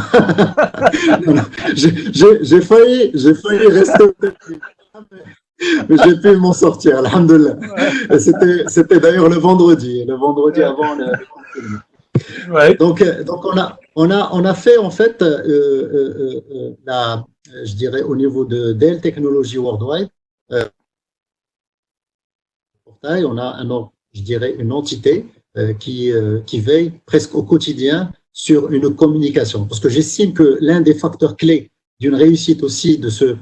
Non, non. J'ai failli rester au terminal 1, mais j'ai pu m'en sortir, alhamdoulilah. Ouais. C'était d'ailleurs le vendredi avant le confinement. Ouais. Donc on a fait en fait je dirais au niveau de Dell Technologies Worldwide, on a je dirais une entité qui veille presque au quotidien sur une communication, parce que j'estime que l'un des facteurs clés d'une réussite aussi de ce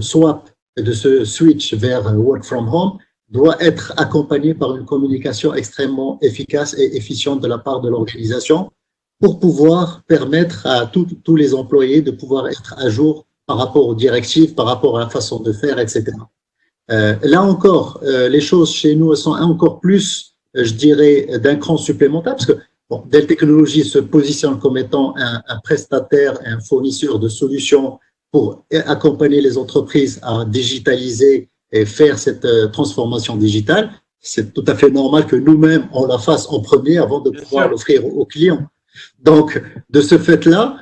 swap et de ce switch vers work from home doit être accompagné par une communication extrêmement efficace et efficiente de la part de l'organisation pour pouvoir permettre à tous les employés de pouvoir être à jour par rapport aux directives, par rapport à la façon de faire, etc. Là encore, les choses chez nous sont encore plus, je dirais, d'un cran supplémentaire, parce que bon, Dell Technologies se positionne comme étant un prestataire, un fournisseur de solutions pour accompagner les entreprises à digitaliser et faire cette transformation digitale. C'est tout à fait normal que nous-mêmes, on la fasse en premier avant de pouvoir l'offrir aux clients. Donc, de ce fait-là,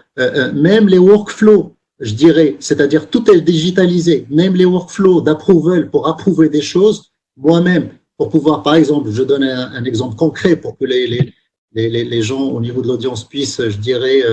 même les workflows, je dirais, c'est-à-dire tout est digitalisé, même les workflows d'approval pour approuver des choses, moi-même, pour pouvoir, par exemple, je donne un exemple concret pour que les gens au niveau de l'audience puissent, je dirais,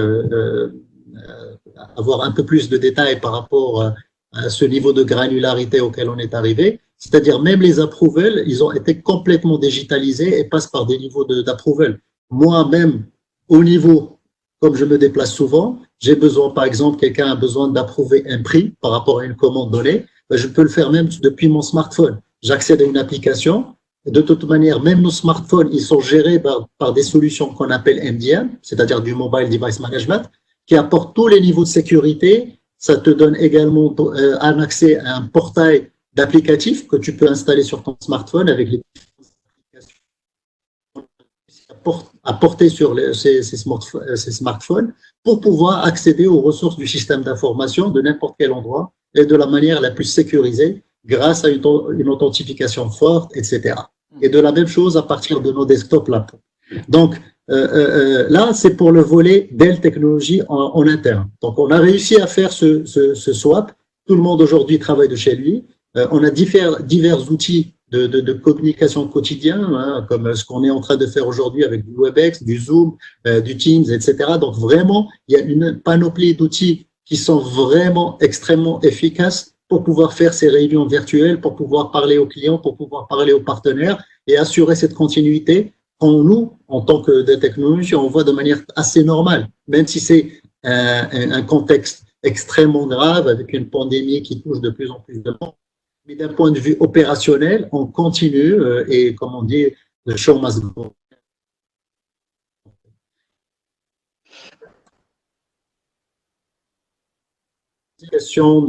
avoir un peu plus de détails par rapport à ce niveau de granularité auquel on est arrivé. C'est-à-dire même les approvals, ils ont été complètement digitalisés et passent par des niveaux d'approval. Moi-même, au niveau, comme je me déplace souvent, j'ai besoin, par exemple, quelqu'un a besoin d'approuver un prix par rapport à une commande donnée, ben je peux le faire même depuis mon smartphone. J'accède à une application. De toute manière, même nos smartphones, ils sont gérés par des solutions qu'on appelle MDM, c'est-à-dire du Mobile Device Management, qui apportent tous les niveaux de sécurité. Ça te donne également un accès à un portail d'applicatifs que tu peux installer sur ton smartphone avec les applications apportées sur ces smartphones pour pouvoir accéder aux ressources du système d'information de n'importe quel endroit et de la manière la plus sécurisée grâce à une authentification forte, etc. Et de la même chose à partir de nos desktops laptops. Donc, là, c'est pour le volet Dell Technologies en interne. Donc, on a réussi à faire ce swap. Tout le monde aujourd'hui travaille de chez lui. On a divers outils de communication quotidien, hein, comme ce qu'on est en train de faire aujourd'hui avec du WebEx, du Zoom, du Teams, etc. Donc, vraiment, il y a une panoplie d'outils qui sont vraiment extrêmement efficaces pour pouvoir faire ces réunions virtuelles, pour pouvoir parler aux clients, pour pouvoir parler aux partenaires et assurer cette continuité nous, en tant que des technologies, on voit de manière assez normale, même si c'est un contexte extrêmement grave avec une pandémie qui touche de plus en plus de monde. Mais d'un point de vue opérationnel, on continue et, comme on dit, le show must go. question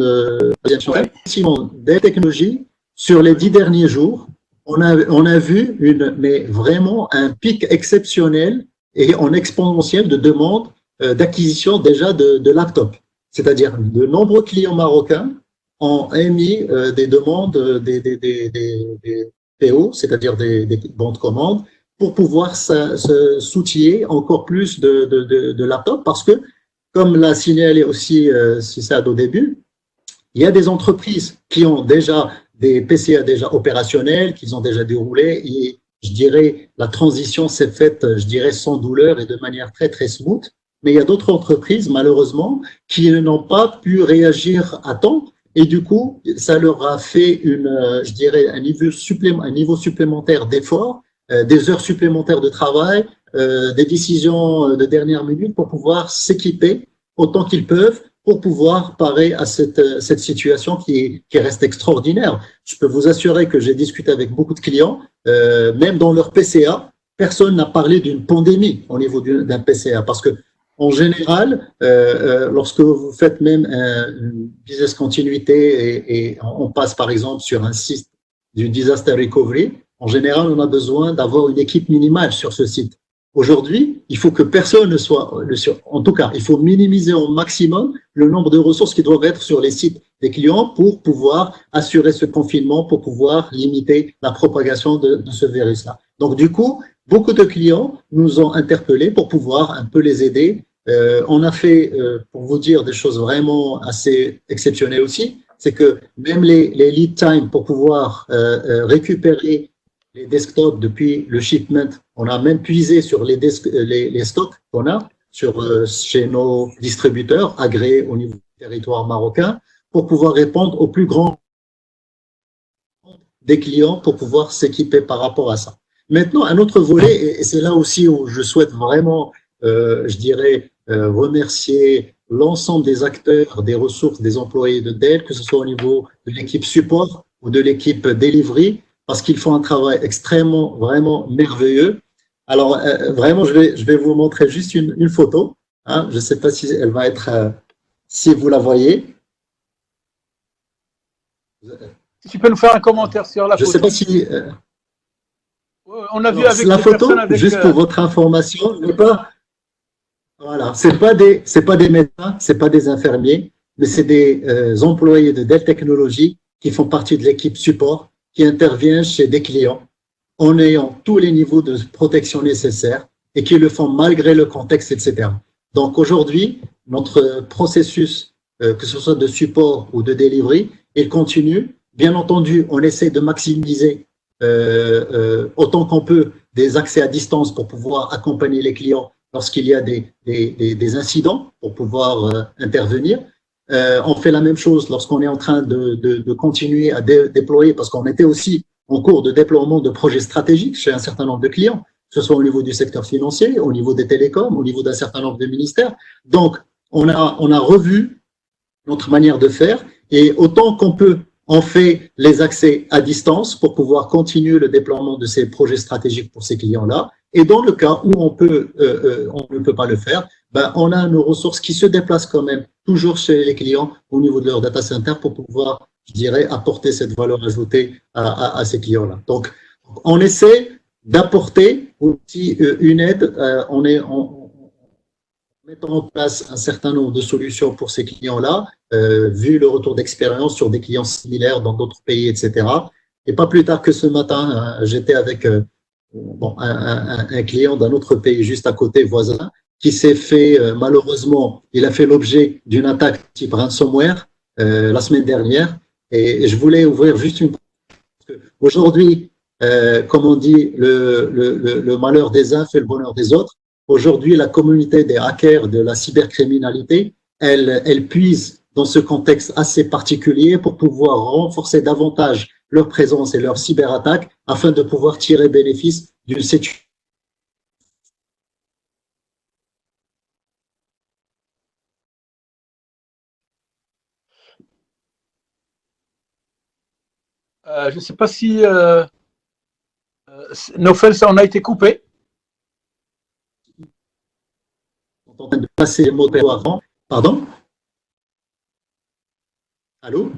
des technologies. Sur les 10 derniers jours, on a vu mais vraiment un pic exceptionnel et en exponentiel de demandes d'acquisition déjà de laptops. C'est-à-dire de nombreux clients marocains ont émis des demandes, des PO, c'est-à-dire des bons de commande, pour pouvoir s'outiller encore plus de laptops, parce que, comme l'a signalé aussi Sissad au début, il y a des entreprises qui ont déjà des PCA déjà opérationnels, qu'ils ont déjà déroulés, et je dirais la transition s'est faite, je dirais, sans douleur et de manière très très smooth. Mais il y a d'autres entreprises, malheureusement, qui n'ont pas pu réagir à temps, et du coup, ça leur a fait je dirais, un niveau supplémentaire d'effort, des heures supplémentaires de travail, des décisions de dernière minute pour pouvoir s'équiper autant qu'ils peuvent pour pouvoir parer à cette situation qui reste extraordinaire. Je peux vous assurer que j'ai discuté avec beaucoup de clients, même dans leur PCA, personne n'a parlé d'une pandémie au niveau d'un PCA, parce que en général, lorsque vous faites même une business continuité et on passe par exemple sur un site du disaster recovery, en général, on a besoin d'avoir une équipe minimale sur ce site. Aujourd'hui, il faut que personne ne soit, en tout cas, il faut minimiser au maximum le nombre de ressources qui doivent être sur les sites des clients pour pouvoir assurer ce confinement, pour pouvoir limiter la propagation de ce virus-là. Donc, du coup, beaucoup de clients nous ont interpellés pour pouvoir un peu les aider. On a fait, pour vous dire, des choses vraiment assez exceptionnelles aussi, c'est que même les lead time pour pouvoir récupérer les desktops depuis le shipment, on a même puisé sur les stocks qu'on a chez nos distributeurs agréés au niveau du territoire marocain pour pouvoir répondre au plus grand des clients pour pouvoir s'équiper par rapport à ça. Maintenant, un autre volet, et c'est là aussi où je souhaite vraiment, je dirais, remercier l'ensemble des acteurs, des ressources, des employés de Dell, que ce soit au niveau de l'équipe support ou de l'équipe delivery, parce qu'ils font un travail extrêmement, vraiment merveilleux. Alors, vraiment, je vais vous montrer juste une photo. Hein, je ne sais pas si elle va être, si vous la voyez. Si tu peux nous faire un commentaire sur la photo. Je ne sais pas si… on a vu avec la photo, avec, juste pour votre information, n'est pas… Voilà, c'est pas des médecins, c'est pas des infirmiers, mais c'est des employés de Dell Technologies qui font partie de l'équipe support, qui intervient chez des clients en ayant tous les niveaux de protection nécessaires et qui le font malgré le contexte, etc. Donc aujourd'hui, notre processus, que ce soit de support ou de delivery, il continue. Bien entendu, on essaie de maximiser autant qu'on peut des accès à distance pour pouvoir accompagner les clients lorsqu'il y a des incidents pour pouvoir intervenir. On fait la même chose lorsqu'on est en train de continuer à déployer, parce qu'on était aussi en cours de déploiement de projets stratégiques chez un certain nombre de clients, que ce soit au niveau du secteur financier, au niveau des télécoms, au niveau d'un certain nombre de ministères. Donc, on a revu notre manière de faire et autant qu'on peut, on fait les accès à distance pour pouvoir continuer le déploiement de ces projets stratégiques pour ces clients-là. Et dans le cas où on ne peut pas le faire, ben, on a nos ressources qui se déplacent quand même toujours chez les clients au niveau de leur data center pour pouvoir, je dirais, apporter cette valeur ajoutée à ces clients-là. Donc, on essaie d'apporter aussi une aide. On mettant en place un certain nombre de solutions pour ces clients-là, vu le retour d'expérience sur des clients similaires dans d'autres pays, etc. Et pas plus tard que ce matin, j'étais avec un client d'un autre pays juste à côté, voisin, qui s'est fait, malheureusement, il a fait l'objet d'une attaque type ransomware la semaine dernière. Et je voulais ouvrir juste une… Aujourd'hui, comme on dit, le malheur des uns fait le bonheur des autres. Aujourd'hui, la communauté des hackers, de la cybercriminalité, elle puise dans ce contexte assez particulier pour pouvoir renforcer davantage leur présence et leur cyberattaque afin de pouvoir tirer bénéfice d'une sécurité. Je ne sais pas si Nofel, ça en a été coupé. En train de passer le mot avant. Pardon? Allô?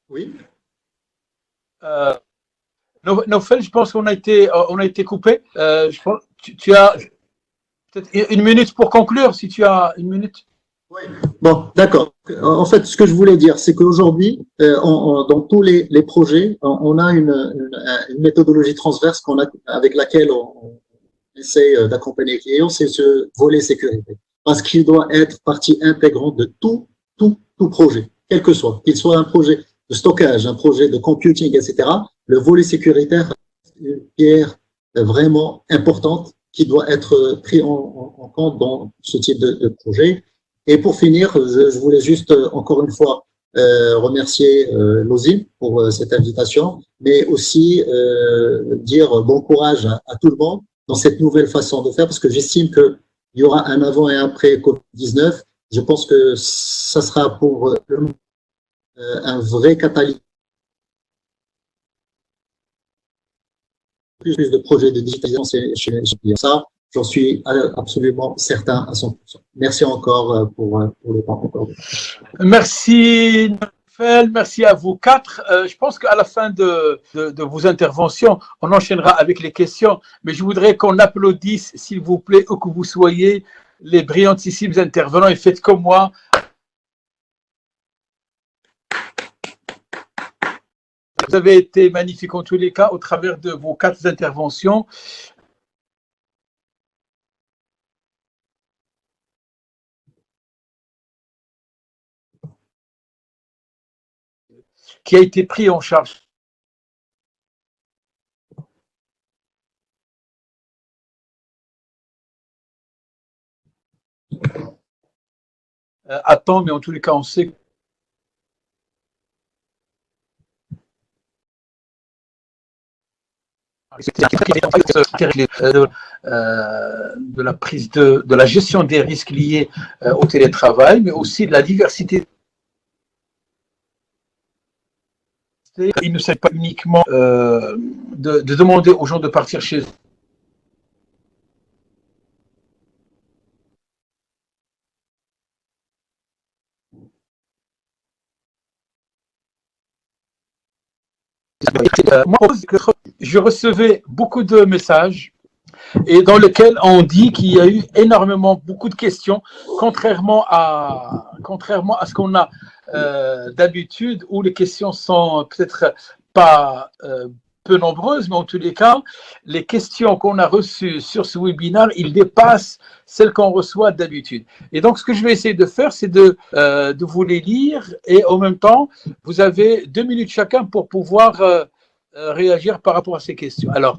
Oui? Euh, Nofel, je pense on a été coupé. Je pense, tu as peut-être une minute pour conclure, si tu as une minute. Oui. Bon, d'accord. En fait, ce que je voulais dire, c'est qu'aujourd'hui, dans tous les projets, on a une méthodologie transverse avec laquelle on essaie d'accompagner les clients, c'est ce volet sécurité. Parce qu'il doit être partie intégrante de tout projet, quel que soit, qu'il soit un projet de stockage, un projet de computing, etc. Le volet sécuritaire est une pierre vraiment importante qui doit être pris en compte dans ce type de projet. Et pour finir, je voulais juste encore une fois remercier Lozim pour cette invitation, mais aussi dire bon courage à tout le monde dans cette nouvelle façon de faire, parce que j'estime qu'il y aura un avant et un après Covid-19. Je pense que ça sera pour un vrai catalyseur, plus de projets de digitalisation chez ça. J'en suis absolument certain à 100%. Merci encore pour le temps accordé. Merci, Nofel, merci à vous quatre. Je pense qu'à la fin de vos interventions, on enchaînera avec les questions, mais je voudrais qu'on applaudisse, s'il vous plaît, où que vous soyez, les brillantissimes intervenants, et faites comme moi. Vous avez été magnifiques en tous les cas au travers de vos quatre interventions. Qui a été pris en charge. À temps, mais en tous les cas, on sait de la prise de la gestion des risques liés au télétravail, mais aussi de la diversité. Il ne s'agit pas uniquement de demander aux gens de partir chez eux. Moi, je recevais beaucoup de messages et dans lesquels on dit qu'il y a eu énormément, beaucoup de questions, contrairement à ce qu'on a d'habitude, où les questions sont peut-être pas peu nombreuses, mais en tous les cas, les questions qu'on a reçues sur ce webinaire, ils dépassent celles qu'on reçoit d'habitude. Et donc, ce que je vais essayer de faire, c'est de vous les lire et en même temps, vous avez 2 minutes chacun pour pouvoir réagir par rapport à ces questions. Alors,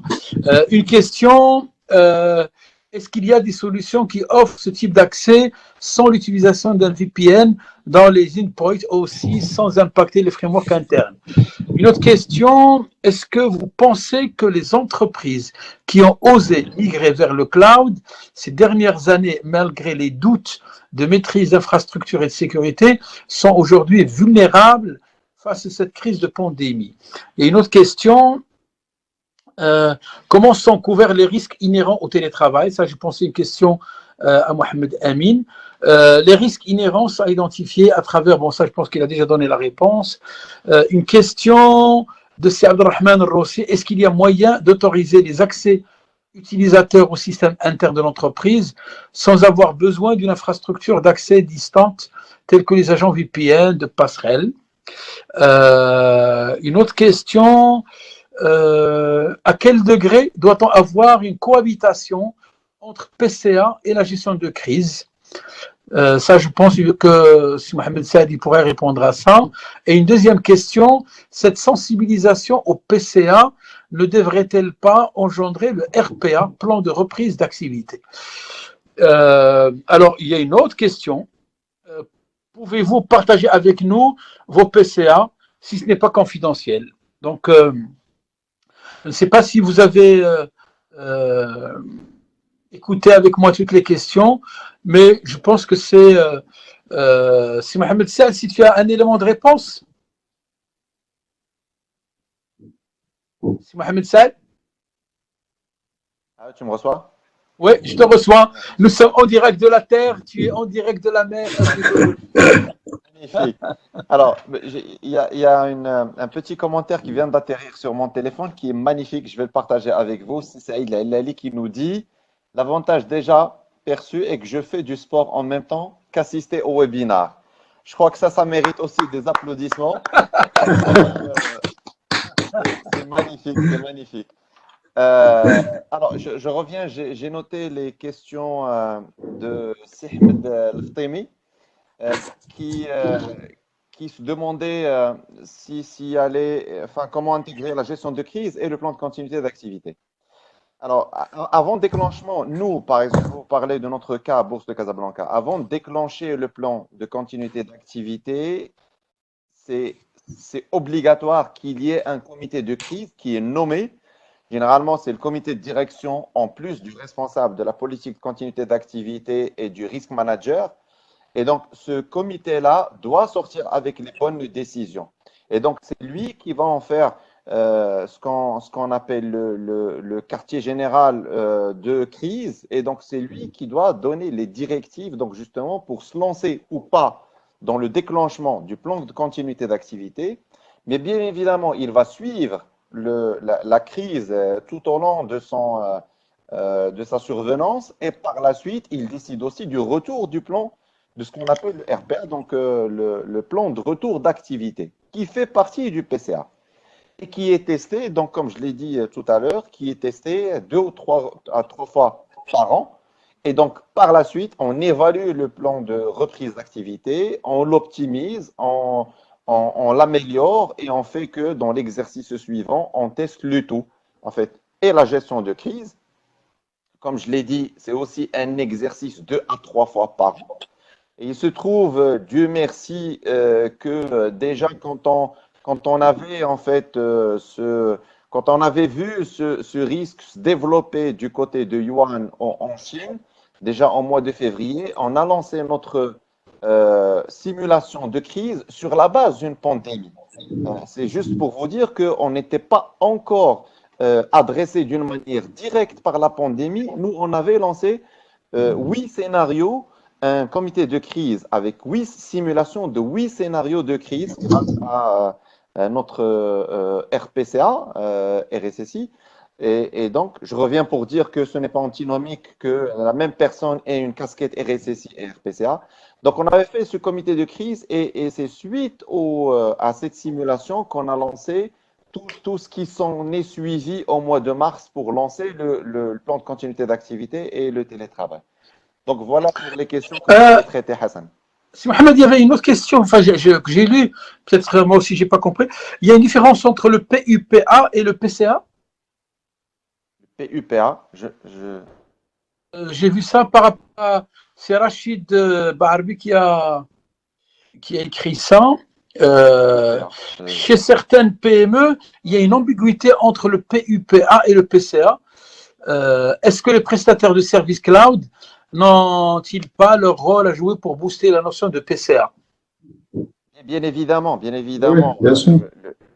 une question, est-ce qu'il y a des solutions qui offrent ce type d'accès sans l'utilisation d'un VPN dans les endpoints aussi, sans impacter les frameworks internes? Une autre question, est-ce que vous pensez que les entreprises qui ont osé migrer vers le cloud ces dernières années, malgré les doutes de maîtrise d'infrastructures et de sécurité, sont aujourd'hui vulnérables face à cette crise de pandémie? Et une autre question, comment sont couverts les risques inhérents au télétravail? Ça, j'ai pensé une question à Mohamed Amin. Les risques inhérents sont identifiés à travers, bon, ça, je pense qu'il a déjà donné la réponse. Une question de C. Abdelrahman Rossi, est-ce qu'il y a moyen d'autoriser les accès utilisateurs au système interne de l'entreprise sans avoir besoin d'une infrastructure d'accès distante telle que les agents VPN de passerelle? Une autre question, à quel degré doit-on avoir une cohabitation entre PCA et la gestion de crise? Ça, je pense que si Mohamed Saadi pourrait répondre à ça. Et une deuxième question, cette sensibilisation au PCA ne devrait-elle pas engendrer le RPA, plan de reprise d'activité? Alors, il y a une autre question. Pouvez-vous partager avec nous vos PCA si ce n'est pas confidentiel? Donc, je ne sais pas si vous avez écouté avec moi toutes les questions, mais je pense que c'est Mohamed Saad, si tu as un élément de réponse. C'est Mohamed Saad. Ah, tu me reçois? Oui, je te reçois. Nous sommes en direct de la Terre, tu es en direct de la mer. Magnifique. Alors, il y a un petit commentaire qui vient d'atterrir sur mon téléphone qui est magnifique. Je vais le partager avec vous. C'est Saïd Lali qui nous dit l'avantage déjà perçu est que je fais du sport en même temps qu'assister au webinar. Je crois que ça mérite aussi des applaudissements. C'est magnifique, c'est magnifique. Alors, je reviens, j'ai noté les questions de Sihmed Al-Ftemi euh, qui, euh, qui se demandait enfin, comment intégrer la gestion de crise et le plan de continuité d'activité. Alors, avant déclenchement, nous, par exemple, vous parlez de notre cas, Bourse de Casablanca, avant de déclencher le plan de continuité d'activité, c'est obligatoire qu'il y ait un comité de crise qui est nommé. Généralement, c'est le comité de direction en plus du responsable de la politique de continuité d'activité et du risk manager. Et donc, ce comité-là doit sortir avec les bonnes décisions. Et donc, c'est lui qui va en faire ce qu'on appelle le quartier général de crise. Et donc, c'est lui qui doit donner les directives, donc justement, pour se lancer ou pas dans le déclenchement du plan de continuité d'activité. Mais bien évidemment, il va suivre la crise tout au long de sa survenance. Et par la suite, il décide aussi du retour du plan de ce qu'on appelle le RPA, donc le plan de retour d'activité, qui fait partie du PCA et qui est testé, donc comme je l'ai dit tout à l'heure, qui est testé 2 ou 3 à 3 fois par an. Et donc, par la suite, on évalue le plan de reprise d'activité, on l'optimise, on l'améliore et on fait que dans l'exercice suivant, on teste le tout, en fait. Et la gestion de crise, comme je l'ai dit, c'est aussi un exercice 2 à 3 fois par an. Et il se trouve, Dieu merci, que déjà quand on avait en fait quand on avait vu ce risque se développer du côté de Yuan en Chine, déjà en mois de février, on a lancé notre simulation de crise sur la base d'une pandémie. C'est juste pour vous dire qu'on n'était pas encore adressé d'une manière directe par la pandémie. Nous, on avait lancé 8 scénarios, un comité de crise avec 8 simulations de 8 scénarios de crise grâce à notre RPCA, RSSI. Et donc, je reviens pour dire que ce n'est pas antinomique que la même personne ait une casquette RSSI et RPCA. Donc, on avait fait ce comité de crise et c'est suite à cette simulation qu'on a lancé tout ce qui s'en est suivi au mois de mars pour lancer le plan de continuité d'activité et le télétravail. Donc voilà pour les questions que vous avez traitées, Hassan. Si Mohamed, il y avait une autre question, enfin, que j'ai lu, peut-être moi aussi, je n'ai pas compris. Il y a une différence entre le PUPA et le PCA? Le PUPA, j'ai vu ça par rapport à. C'est Rachid Baharbi qui a écrit ça. Chez certaines PME, il y a une ambiguïté entre le PUPA et le PCA. Est-ce que les prestataires de services cloud n'ont-ils pas leur rôle à jouer pour booster la notion de PCA? Bien évidemment, bien évidemment. Oui, bien sûr.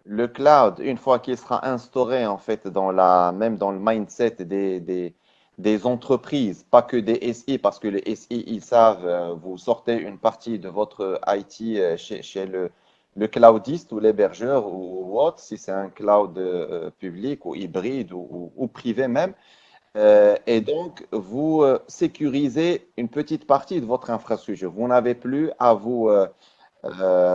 Le cloud, une fois qu'il sera instauré en fait même dans le mindset des entreprises, pas que des SI, parce que les SI, ils savent, vous sortez une partie de votre IT chez le cloudiste ou l'hébergeur ou autre, si c'est un cloud public ou hybride ou privé même. Et donc, vous sécurisez une petite partie de votre infrastructure. Vous n'avez plus à vous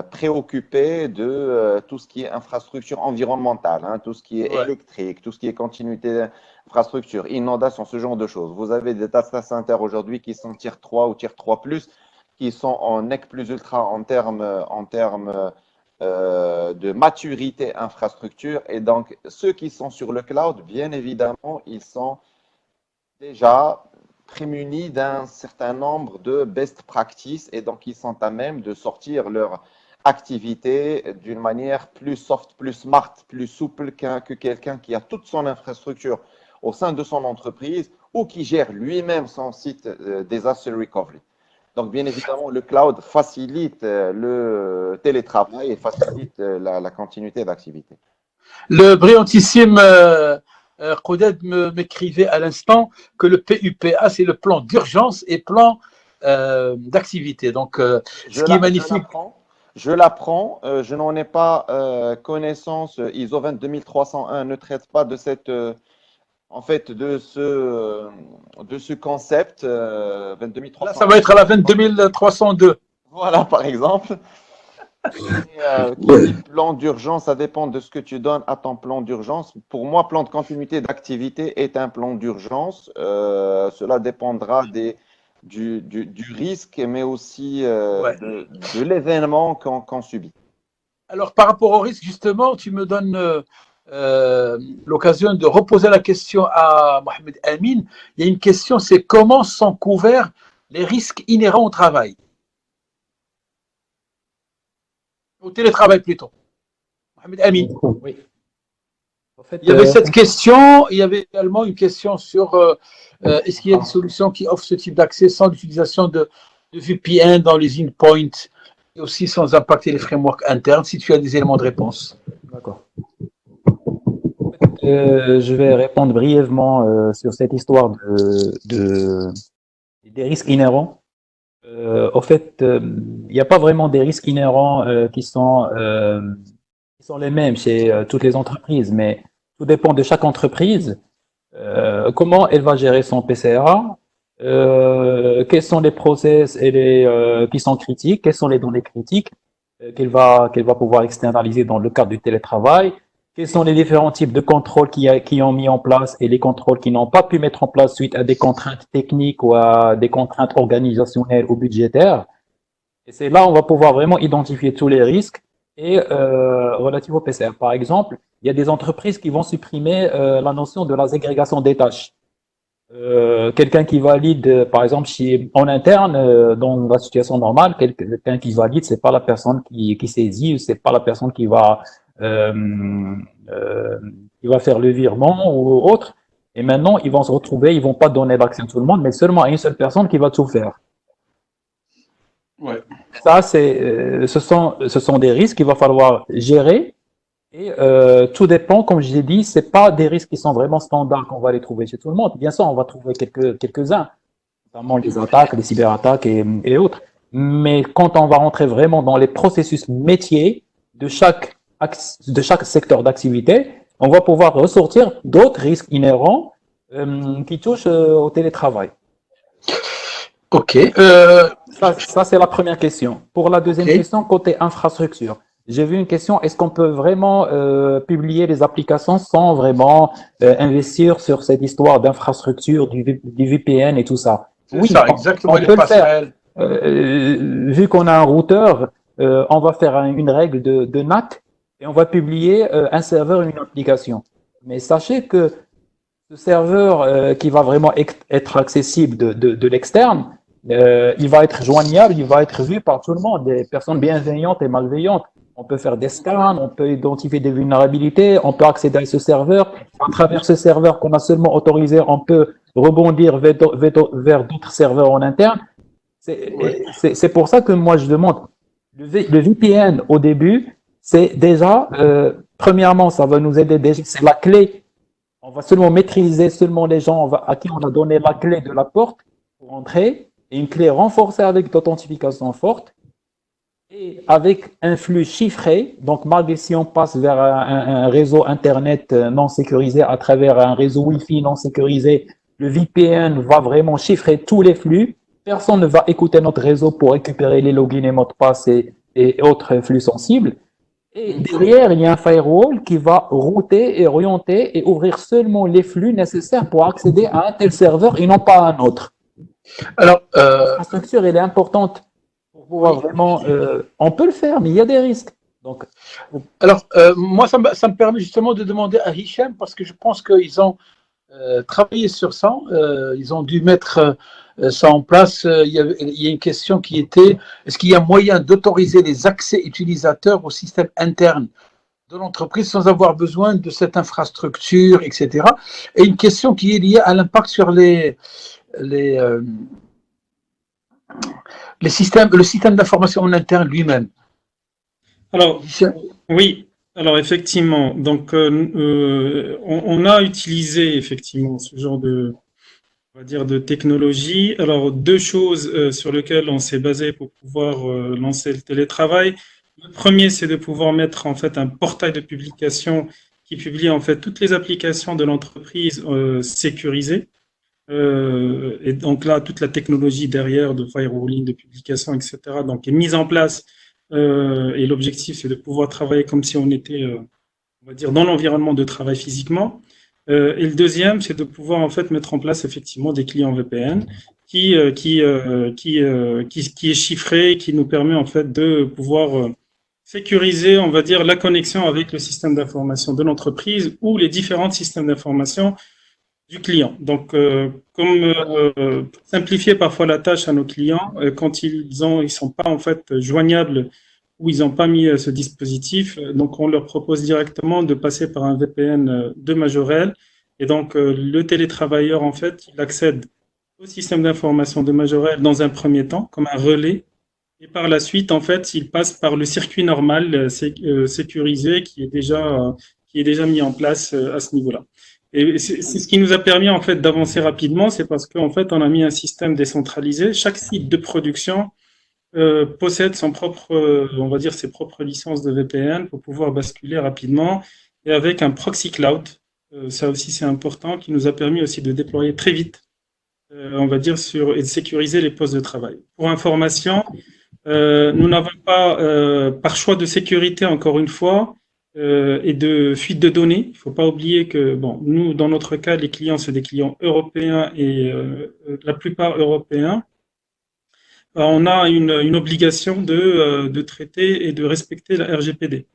préoccuper de tout ce qui est infrastructure environnementale, hein, tout ce qui est électrique, tout ce qui est continuité d'infrastructure, inondation, ce genre de choses. Vous avez des data centers aujourd'hui qui sont tier 3 ou tier 3+, qui sont en NEC plus ultra en termes de maturité infrastructure. Et donc, ceux qui sont sur le cloud, bien évidemment, ils sont déjà prémunis d'un certain nombre de best practices et donc ils sont à même de sortir leur activité d'une manière plus soft, plus smart, plus souple que quelqu'un qui a toute son infrastructure au sein de son entreprise ou qui gère lui-même son site disaster recovery. Donc, bien évidemment, le cloud facilite le télétravail et facilite la continuité d'activité. Le brillantissime Khoded m'écrivait à l'instant que le PUPA, c'est le plan d'urgence et plan d'activité. Donc, ce qui est magnifique. Je l'apprends, je n'en ai pas connaissance. ISO 22301 ne traite pas de cette, en fait, de ce concept. 22301. Là, ça va être à la 22302. Voilà, par exemple. Qui dit plan d'urgence, ça dépend de ce que tu donnes à ton plan d'urgence. Pour moi, plan de continuité d'activité est un plan d'urgence. Cela dépendra du risque, mais aussi de l'événement qu'on subit. Alors, par rapport au risque, justement, tu me donnes l'occasion de reposer la question à Mohamed Amin. Il y a une question, c'est comment sont couverts les risques inhérents au travail? Au télétravail plutôt. Mohamed Amin. Oui. En fait, il y avait cette question, il y avait également une question sur est-ce qu'il y a des solutions qui offrent ce type d'accès sans l'utilisation de VPN dans les endpoints et aussi sans impacter les frameworks internes, si tu as des éléments de réponse. D'accord. Je vais répondre brièvement sur cette histoire des risques inhérents. Au fait, il n'y a pas vraiment des risques inhérents qui sont les mêmes chez toutes les entreprises, mais tout dépend de chaque entreprise. Comment elle va gérer son PCA, quels sont les process qui sont critiques, quelles sont les données critiques qu'elle va pouvoir externaliser dans le cadre du télétravail, quels sont les différents types de contrôles qui ont mis en place et les contrôles qui n'ont pas pu mettre en place suite à des contraintes techniques ou à des contraintes organisationnelles ou budgétaires. Et c'est là où on va pouvoir vraiment identifier tous les risques et relatifs au PCR. Par exemple, il y a des entreprises qui vont supprimer la notion de la ségrégation des tâches. Quelqu'un qui valide, par exemple, en interne, dans la situation normale, quelqu'un qui valide, c'est pas la personne qui saisit, c'est pas la personne qui va faire le virement ou autre. Et maintenant, ils vont se retrouver, ils vont pas donner l'accès à tout le monde, mais seulement à une seule personne qui va tout faire. Ouais. Ça, ce sont des risques qu'il va falloir gérer. Et tout dépend, comme je l'ai dit, c'est pas des risques qui sont vraiment standards qu'on va les trouver chez tout le monde. Bien sûr, on va trouver quelques-uns, notamment les attaques, les cyberattaques et autres. Mais quand on va rentrer vraiment dans les processus métiers de chaque secteur d'activité, on va pouvoir ressortir d'autres risques inhérents qui touchent au télétravail. Ok. Ça c'est la première question. Pour la deuxième question, côté infrastructure, j'ai vu une question, est-ce qu'on peut vraiment publier les applications sans vraiment investir sur cette histoire d'infrastructure, du VPN et tout ça? Oui, ça, exactement, on peut le faire. Vu qu'on a un routeur, on va faire une règle de NAT et on va publier un serveur et une application. Mais sachez que ce serveur qui va vraiment être accessible de l'externe, il va être joignable, il va être vu par tout le monde, des personnes bienveillantes et malveillantes. On peut faire des scans, on peut identifier des vulnérabilités, on peut accéder à ce serveur. À travers ce serveur qu'on a seulement autorisé, on peut rebondir vers d'autres serveurs en interne. C'est pour ça que moi je demande le VPN au début, c'est déjà, premièrement, ça va nous aider déjà, c'est la clé. On va seulement maîtriser les gens à qui on a donné la clé de la porte pour entrer, et une clé renforcée avec d'authentification forte et avec un flux chiffré. Donc, malgré si on passe vers un réseau Internet non sécurisé à travers un réseau Wi-Fi non sécurisé, le VPN va vraiment chiffrer tous les flux. Personne ne va écouter notre réseau pour récupérer les logins et mots de passe et autres flux sensibles. Et derrière, il y a un firewall qui va router et orienter et ouvrir seulement les flux nécessaires pour accéder à un tel serveur et non pas à un autre. Alors, l'infrastructure, elle est importante pour pouvoir vraiment. On peut le faire, mais il y a des risques. Donc, alors, moi, ça me permet justement de demander à Hicham, parce que je pense qu'ils ont travaillé sur ça. Ils ont dû mettre ça en place. Il y a une question qui était, est-ce qu'il y a moyen d'autoriser les accès utilisateurs au système interne de l'entreprise sans avoir besoin de cette infrastructure, etc. Et une question qui est liée à l'impact sur le système d'information en interne lui-même. Alors, oui, Alors effectivement, donc on a utilisé effectivement ce genre de, on va dire, de technologie. Alors deux choses sur lesquelles on s'est basé pour pouvoir lancer le télétravail. Le premier, c'est de pouvoir mettre en fait un portail de publication qui publie en fait toutes les applications de l'entreprise sécurisées. Et donc là, toute la technologie derrière de firewalling, de publication, etc. Donc est mise en place. Et l'objectif, c'est de pouvoir travailler comme si on était, on va dire, dans l'environnement de travail physiquement. Et le deuxième, c'est de pouvoir en fait mettre en place effectivement des clients VPN qui est chiffré, qui nous permet en fait de pouvoir sécuriser, on va dire, la connexion avec le système d'information de l'entreprise ou les différents systèmes d'information du client. Donc, pour simplifier parfois la tâche à nos clients, quand ils sont pas en fait joignables ou ils n'ont pas mis ce dispositif, donc on leur propose directement de passer par un VPN de Majorel. Et donc, le télétravailleur, en fait, il accède au système d'information de Majorel dans un premier temps, comme un relais. Et par la suite, en fait, il passe par le circuit normal sécurisé qui est déjà mis en place à ce niveau-là. Et c'est ce qui nous a permis en fait d'avancer rapidement, c'est parce qu'en fait on a mis un système décentralisé. Chaque site de production possède son propre, on va dire ses propres licences de VPN pour pouvoir basculer rapidement et avec un proxy cloud. Ça aussi c'est important, qui nous a permis aussi de déployer très vite, on va dire et de sécuriser les postes de travail. Pour information, nous n'avons pas, par choix de sécurité encore une fois, et de fuite de données. Il ne faut pas oublier que, bon, nous, dans notre cas, les clients, c'est des clients européens et la plupart européens. On a une obligation de traiter et de respecter la RGPD.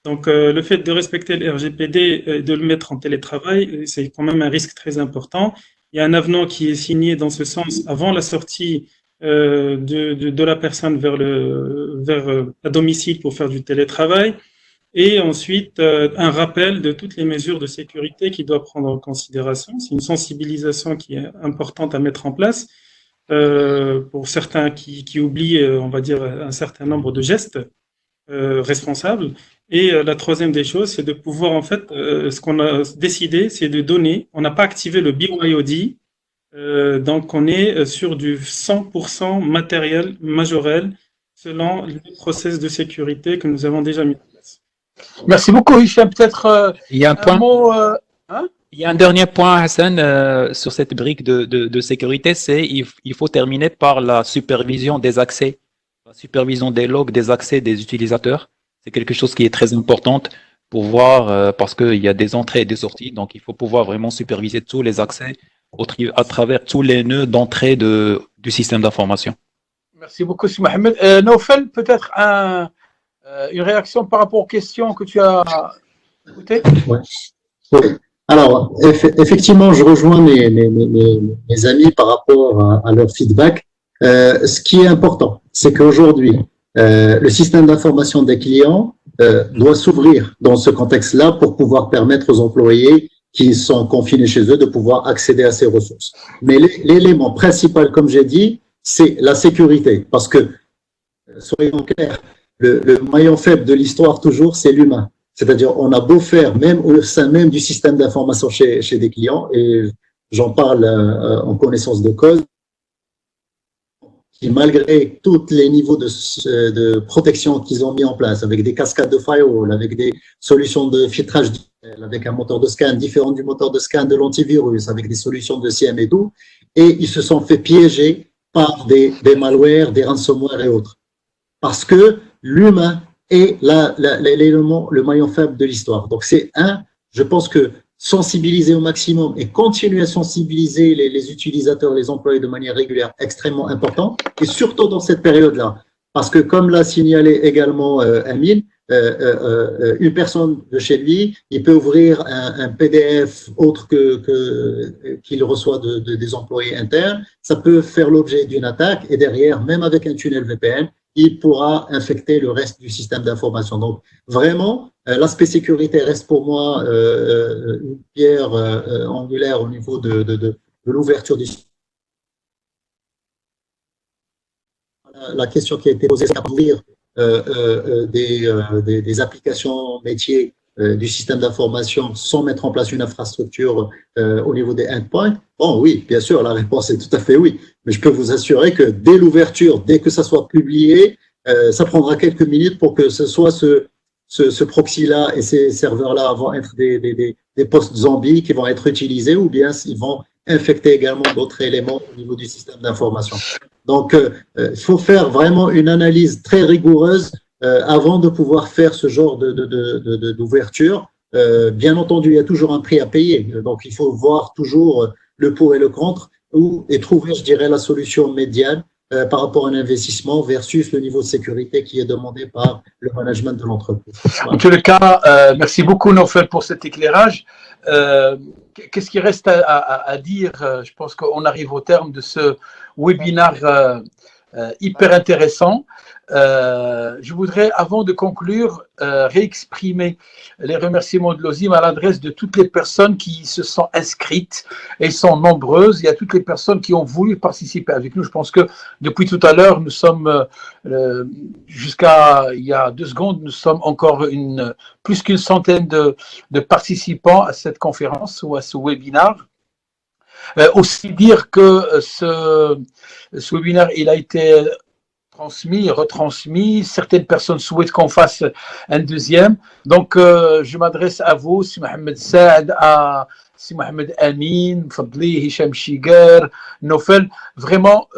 Donc, le fait de respecter le RGPD et de le mettre en télétravail, c'est quand même un risque très important. Il y a un avenant qui est signé dans ce sens avant la sortie de la personne vers à domicile pour faire du télétravail. Et ensuite, un rappel de toutes les mesures de sécurité qu'il doit prendre en considération. C'est une sensibilisation qui est importante à mettre en place pour certains qui oublient, on va dire, un certain nombre de gestes responsables. Et la troisième des choses, c'est de pouvoir, en fait, ce qu'on a décidé, c'est de donner, on n'a pas activé le BYOD, donc on est sur du 100% matériel majorel selon les process de sécurité que nous avons déjà mis en place. Merci beaucoup, Hicham. Peut-être Il y a un point. mot. Il y a un dernier point, Hassan, sur cette brique de sécurité, c'est il faut terminer par la supervision des accès, la supervision des logs, des accès des utilisateurs. C'est quelque chose qui est très important pour voir, parce qu'il y a des entrées et des sorties, donc il faut pouvoir vraiment superviser tous les accès à travers tous les nœuds d'entrée du système d'information. Merci beaucoup, M. Mohamed. Naufel, peut-être une réaction par rapport aux questions que tu as écoutées? Ouais. Alors, effectivement, je rejoins mes amis par rapport à leur feedback. Ce qui est important, c'est qu'aujourd'hui, le système d'information des clients doit s'ouvrir dans ce contexte-là pour pouvoir permettre aux employés qui sont confinés chez eux de pouvoir accéder à ces ressources. Mais l'élément principal, comme j'ai dit, c'est la sécurité. Parce que, soyons clairs, le maillon faible de l'histoire, toujours, c'est l'humain. C'est-à-dire, on a beau faire, même au sein même du système d'information chez des clients, et j'en parle en connaissance de cause, qui malgré tous les niveaux de protection qu'ils ont mis en place, avec des cascades de firewall, avec des solutions de filtrage, avec un moteur de scan différent du moteur de scan de l'antivirus, avec des solutions de SIEM et tout, et ils se sont fait piéger par des malwares, des ransomware et autres. Parce que l'humain est l'élément, le maillon faible de l'histoire. Donc c'est je pense que sensibiliser au maximum et continuer à sensibiliser les utilisateurs, les employés de manière régulière, extrêmement important, et surtout dans cette période-là. Parce que comme l'a signalé également Amine, une personne de chez lui, il peut ouvrir un PDF autre qu'il reçoit des employés internes, ça peut faire l'objet d'une attaque, et derrière, même avec un tunnel VPN, il pourra infecter le reste du système d'information. Donc, vraiment, l'aspect sécurité reste pour moi une pierre angulaire au niveau de l'ouverture du système. La question qui a été posée, c'est d'ouvrir des applications métiers du système d'information sans mettre en place une infrastructure au niveau des endpoints? Bon, oui, bien sûr, la réponse est tout à fait oui. Mais je peux vous assurer que dès l'ouverture, dès que ça soit publié, ça prendra quelques minutes pour que ce soit ce proxy-là et ces serveurs-là vont être des postes zombies qui vont être utilisés ou bien ils vont infecter également d'autres éléments au niveau du système d'information. Donc, il faut faire vraiment une analyse très rigoureuse avant de pouvoir faire ce genre d'ouverture. Bien entendu, il y a toujours un prix à payer. Donc, il faut voir toujours le pour et le contre et trouver, je dirais, la solution médiane par rapport à un investissement versus le niveau de sécurité qui est demandé par le management de l'entreprise. En tous les cas, merci beaucoup, Nofel, pour cet éclairage. Qu'est-ce qui reste à dire? Je pense qu'on arrive au terme de ce webinaire hyper intéressant. Je voudrais, avant de conclure, réexprimer les remerciements de l'OSIM à l'adresse de toutes les personnes qui se sont inscrites. Elles sont nombreuses. Il y a toutes les personnes qui ont voulu participer avec nous. Je pense que depuis tout à l'heure, nous sommes, jusqu'à il y a 2 secondes, nous sommes encore plus qu'une centaine de participants à cette conférence ou à ce webinaire. Aussi dire que ce webinaire, il a été transmis, retransmis. Certaines personnes souhaitent qu'on fasse un deuxième. Donc, je m'adresse à vous, Si Mohamed Saad, à Si Mohamed Amin, Fadli, Hicham Shigar, Nofel. Vraiment,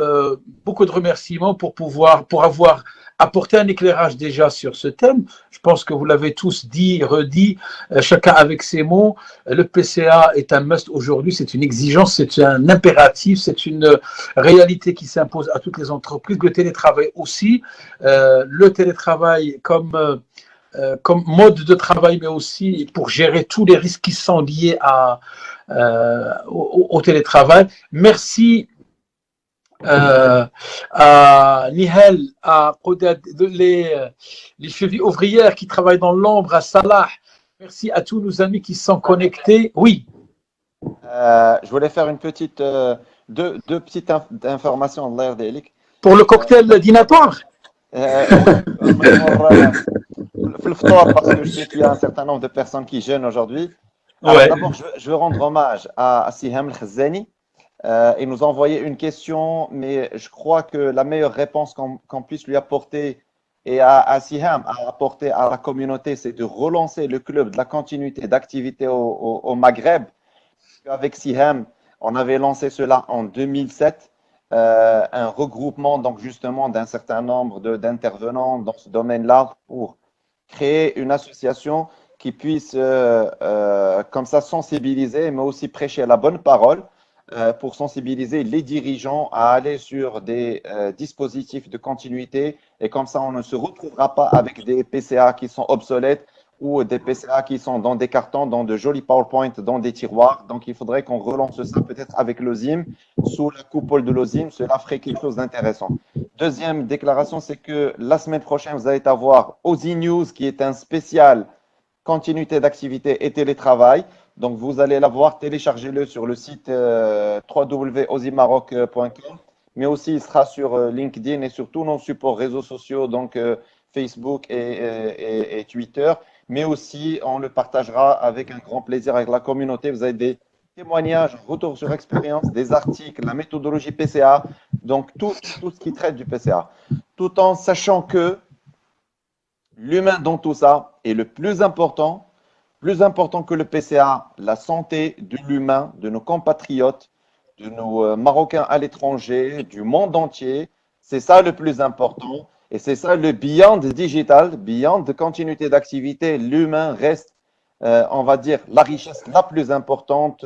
beaucoup de remerciements pour avoir apporté un éclairage déjà sur ce thème. Je pense que vous l'avez tous dit, redit, chacun avec ses mots. Le PCA est un must aujourd'hui, c'est une exigence, c'est un impératif, c'est une réalité qui s'impose à toutes les entreprises. Le télétravail aussi, le télétravail comme mode de travail, mais aussi pour gérer tous les risques qui sont liés au télétravail. Merci à Nihal, à Qodad, les chevilles ouvrières qui travaillent dans l'ombre, à Salah. Merci à tous nos amis qui sont connectés. Oui. Je voulais faire une petite, deux petites informations. Pour le cocktail dînatoire. Parce que je sais qu'il y a un certain nombre de personnes qui jeûnent aujourd'hui. Ouais. D'abord, je veux rendre hommage à Siham El-Khazani. Il nous a envoyé une question, mais je crois que la meilleure réponse qu'on puisse lui apporter et à Siham à apporter à la communauté, c'est de relancer le club de la continuité d'activité au Maghreb. Avec Siham, on avait lancé cela en 2007, un regroupement donc justement d'un certain nombre d'intervenants dans ce domaine-là pour créer une association qui puisse comme ça sensibiliser, mais aussi prêcher la bonne parole pour sensibiliser les dirigeants à aller sur des dispositifs de continuité et comme ça on ne se retrouvera pas avec des PCA qui sont obsolètes ou des PCA qui sont dans des cartons, dans de jolis PowerPoint, dans des tiroirs. Donc il faudrait qu'on relance ça peut-être avec l'OSIM, sous la coupole de l'OSIM, cela ferait quelque chose d'intéressant. Deuxième déclaration, c'est que la semaine prochaine, vous allez avoir OSI News qui est un spécial continuité d'activité et télétravail. Donc, vous allez l'avoir, téléchargez-le sur le site www.osimaroc.com, mais aussi il sera sur LinkedIn et sur tous nos supports réseaux sociaux, donc Facebook et Twitter, mais aussi on le partagera avec un grand plaisir avec la communauté. Vous avez des témoignages, retours sur expérience, des articles, la méthodologie PCA, donc tout ce qui traite du PCA, tout en sachant que l'humain dans tout ça est le plus important que le PCA, la santé de l'humain, de nos compatriotes, de nos Marocains à l'étranger, du monde entier. C'est ça le plus important. Et c'est ça le beyond digital, beyond de continuité d'activité. L'humain reste, on va dire, la richesse la plus importante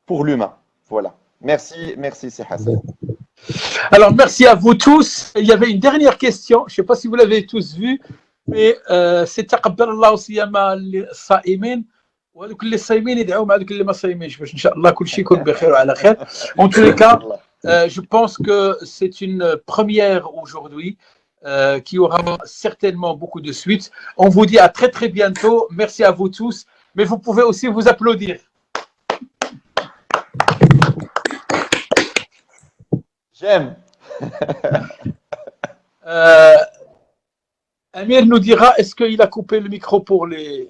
pour l'humain. Voilà. Merci, c'est Hassan. Alors, merci à vous tous. Il y avait une dernière question. Je ne sais pas si vous l'avez tous vue. Mais c'est تقبل الله صيام الصائمين وهذوك اللي صايمين يدعوا مع هذوك اللي ما صايمينش باش ان شاء الله كل شيء يكون بخير وعلى خير. En tous les cas, je pense que c'est une première aujourd'hui qui aura certainement beaucoup de suites. On vous dit à très très bientôt. Merci à vous tous. Mais vous pouvez aussi vous applaudir. J'aime. Amir nous dira, est-ce qu'il a coupé le micro pour les...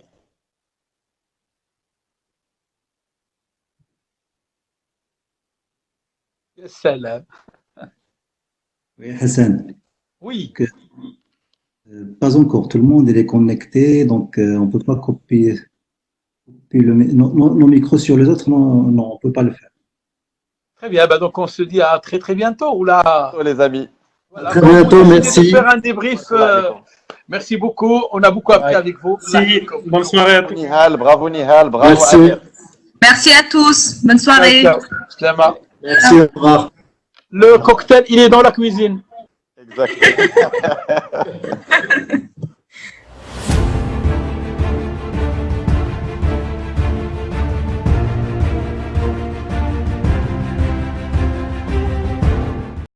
Salam. Oui, Hassan, Oui. pas encore. Tout le monde il est connecté, donc on ne peut pas copier nos micros sur les autres. Non, non, on ne peut pas le faire. Très bien, bah donc on se dit à très très bientôt. Oula. Les amis. Voilà, Très donc, bientôt, on a merci. décidé de faire un débrief. Merci beaucoup. On a beaucoup appris avec vous. Merci. Bonne soirée à tous. Bravo Nihal, bravo Merci. Amir. Merci à tous. Bonne soirée. Ciao, ciao. Slama. Merci, au revoir. Le cocktail, il est dans la cuisine. Exactement.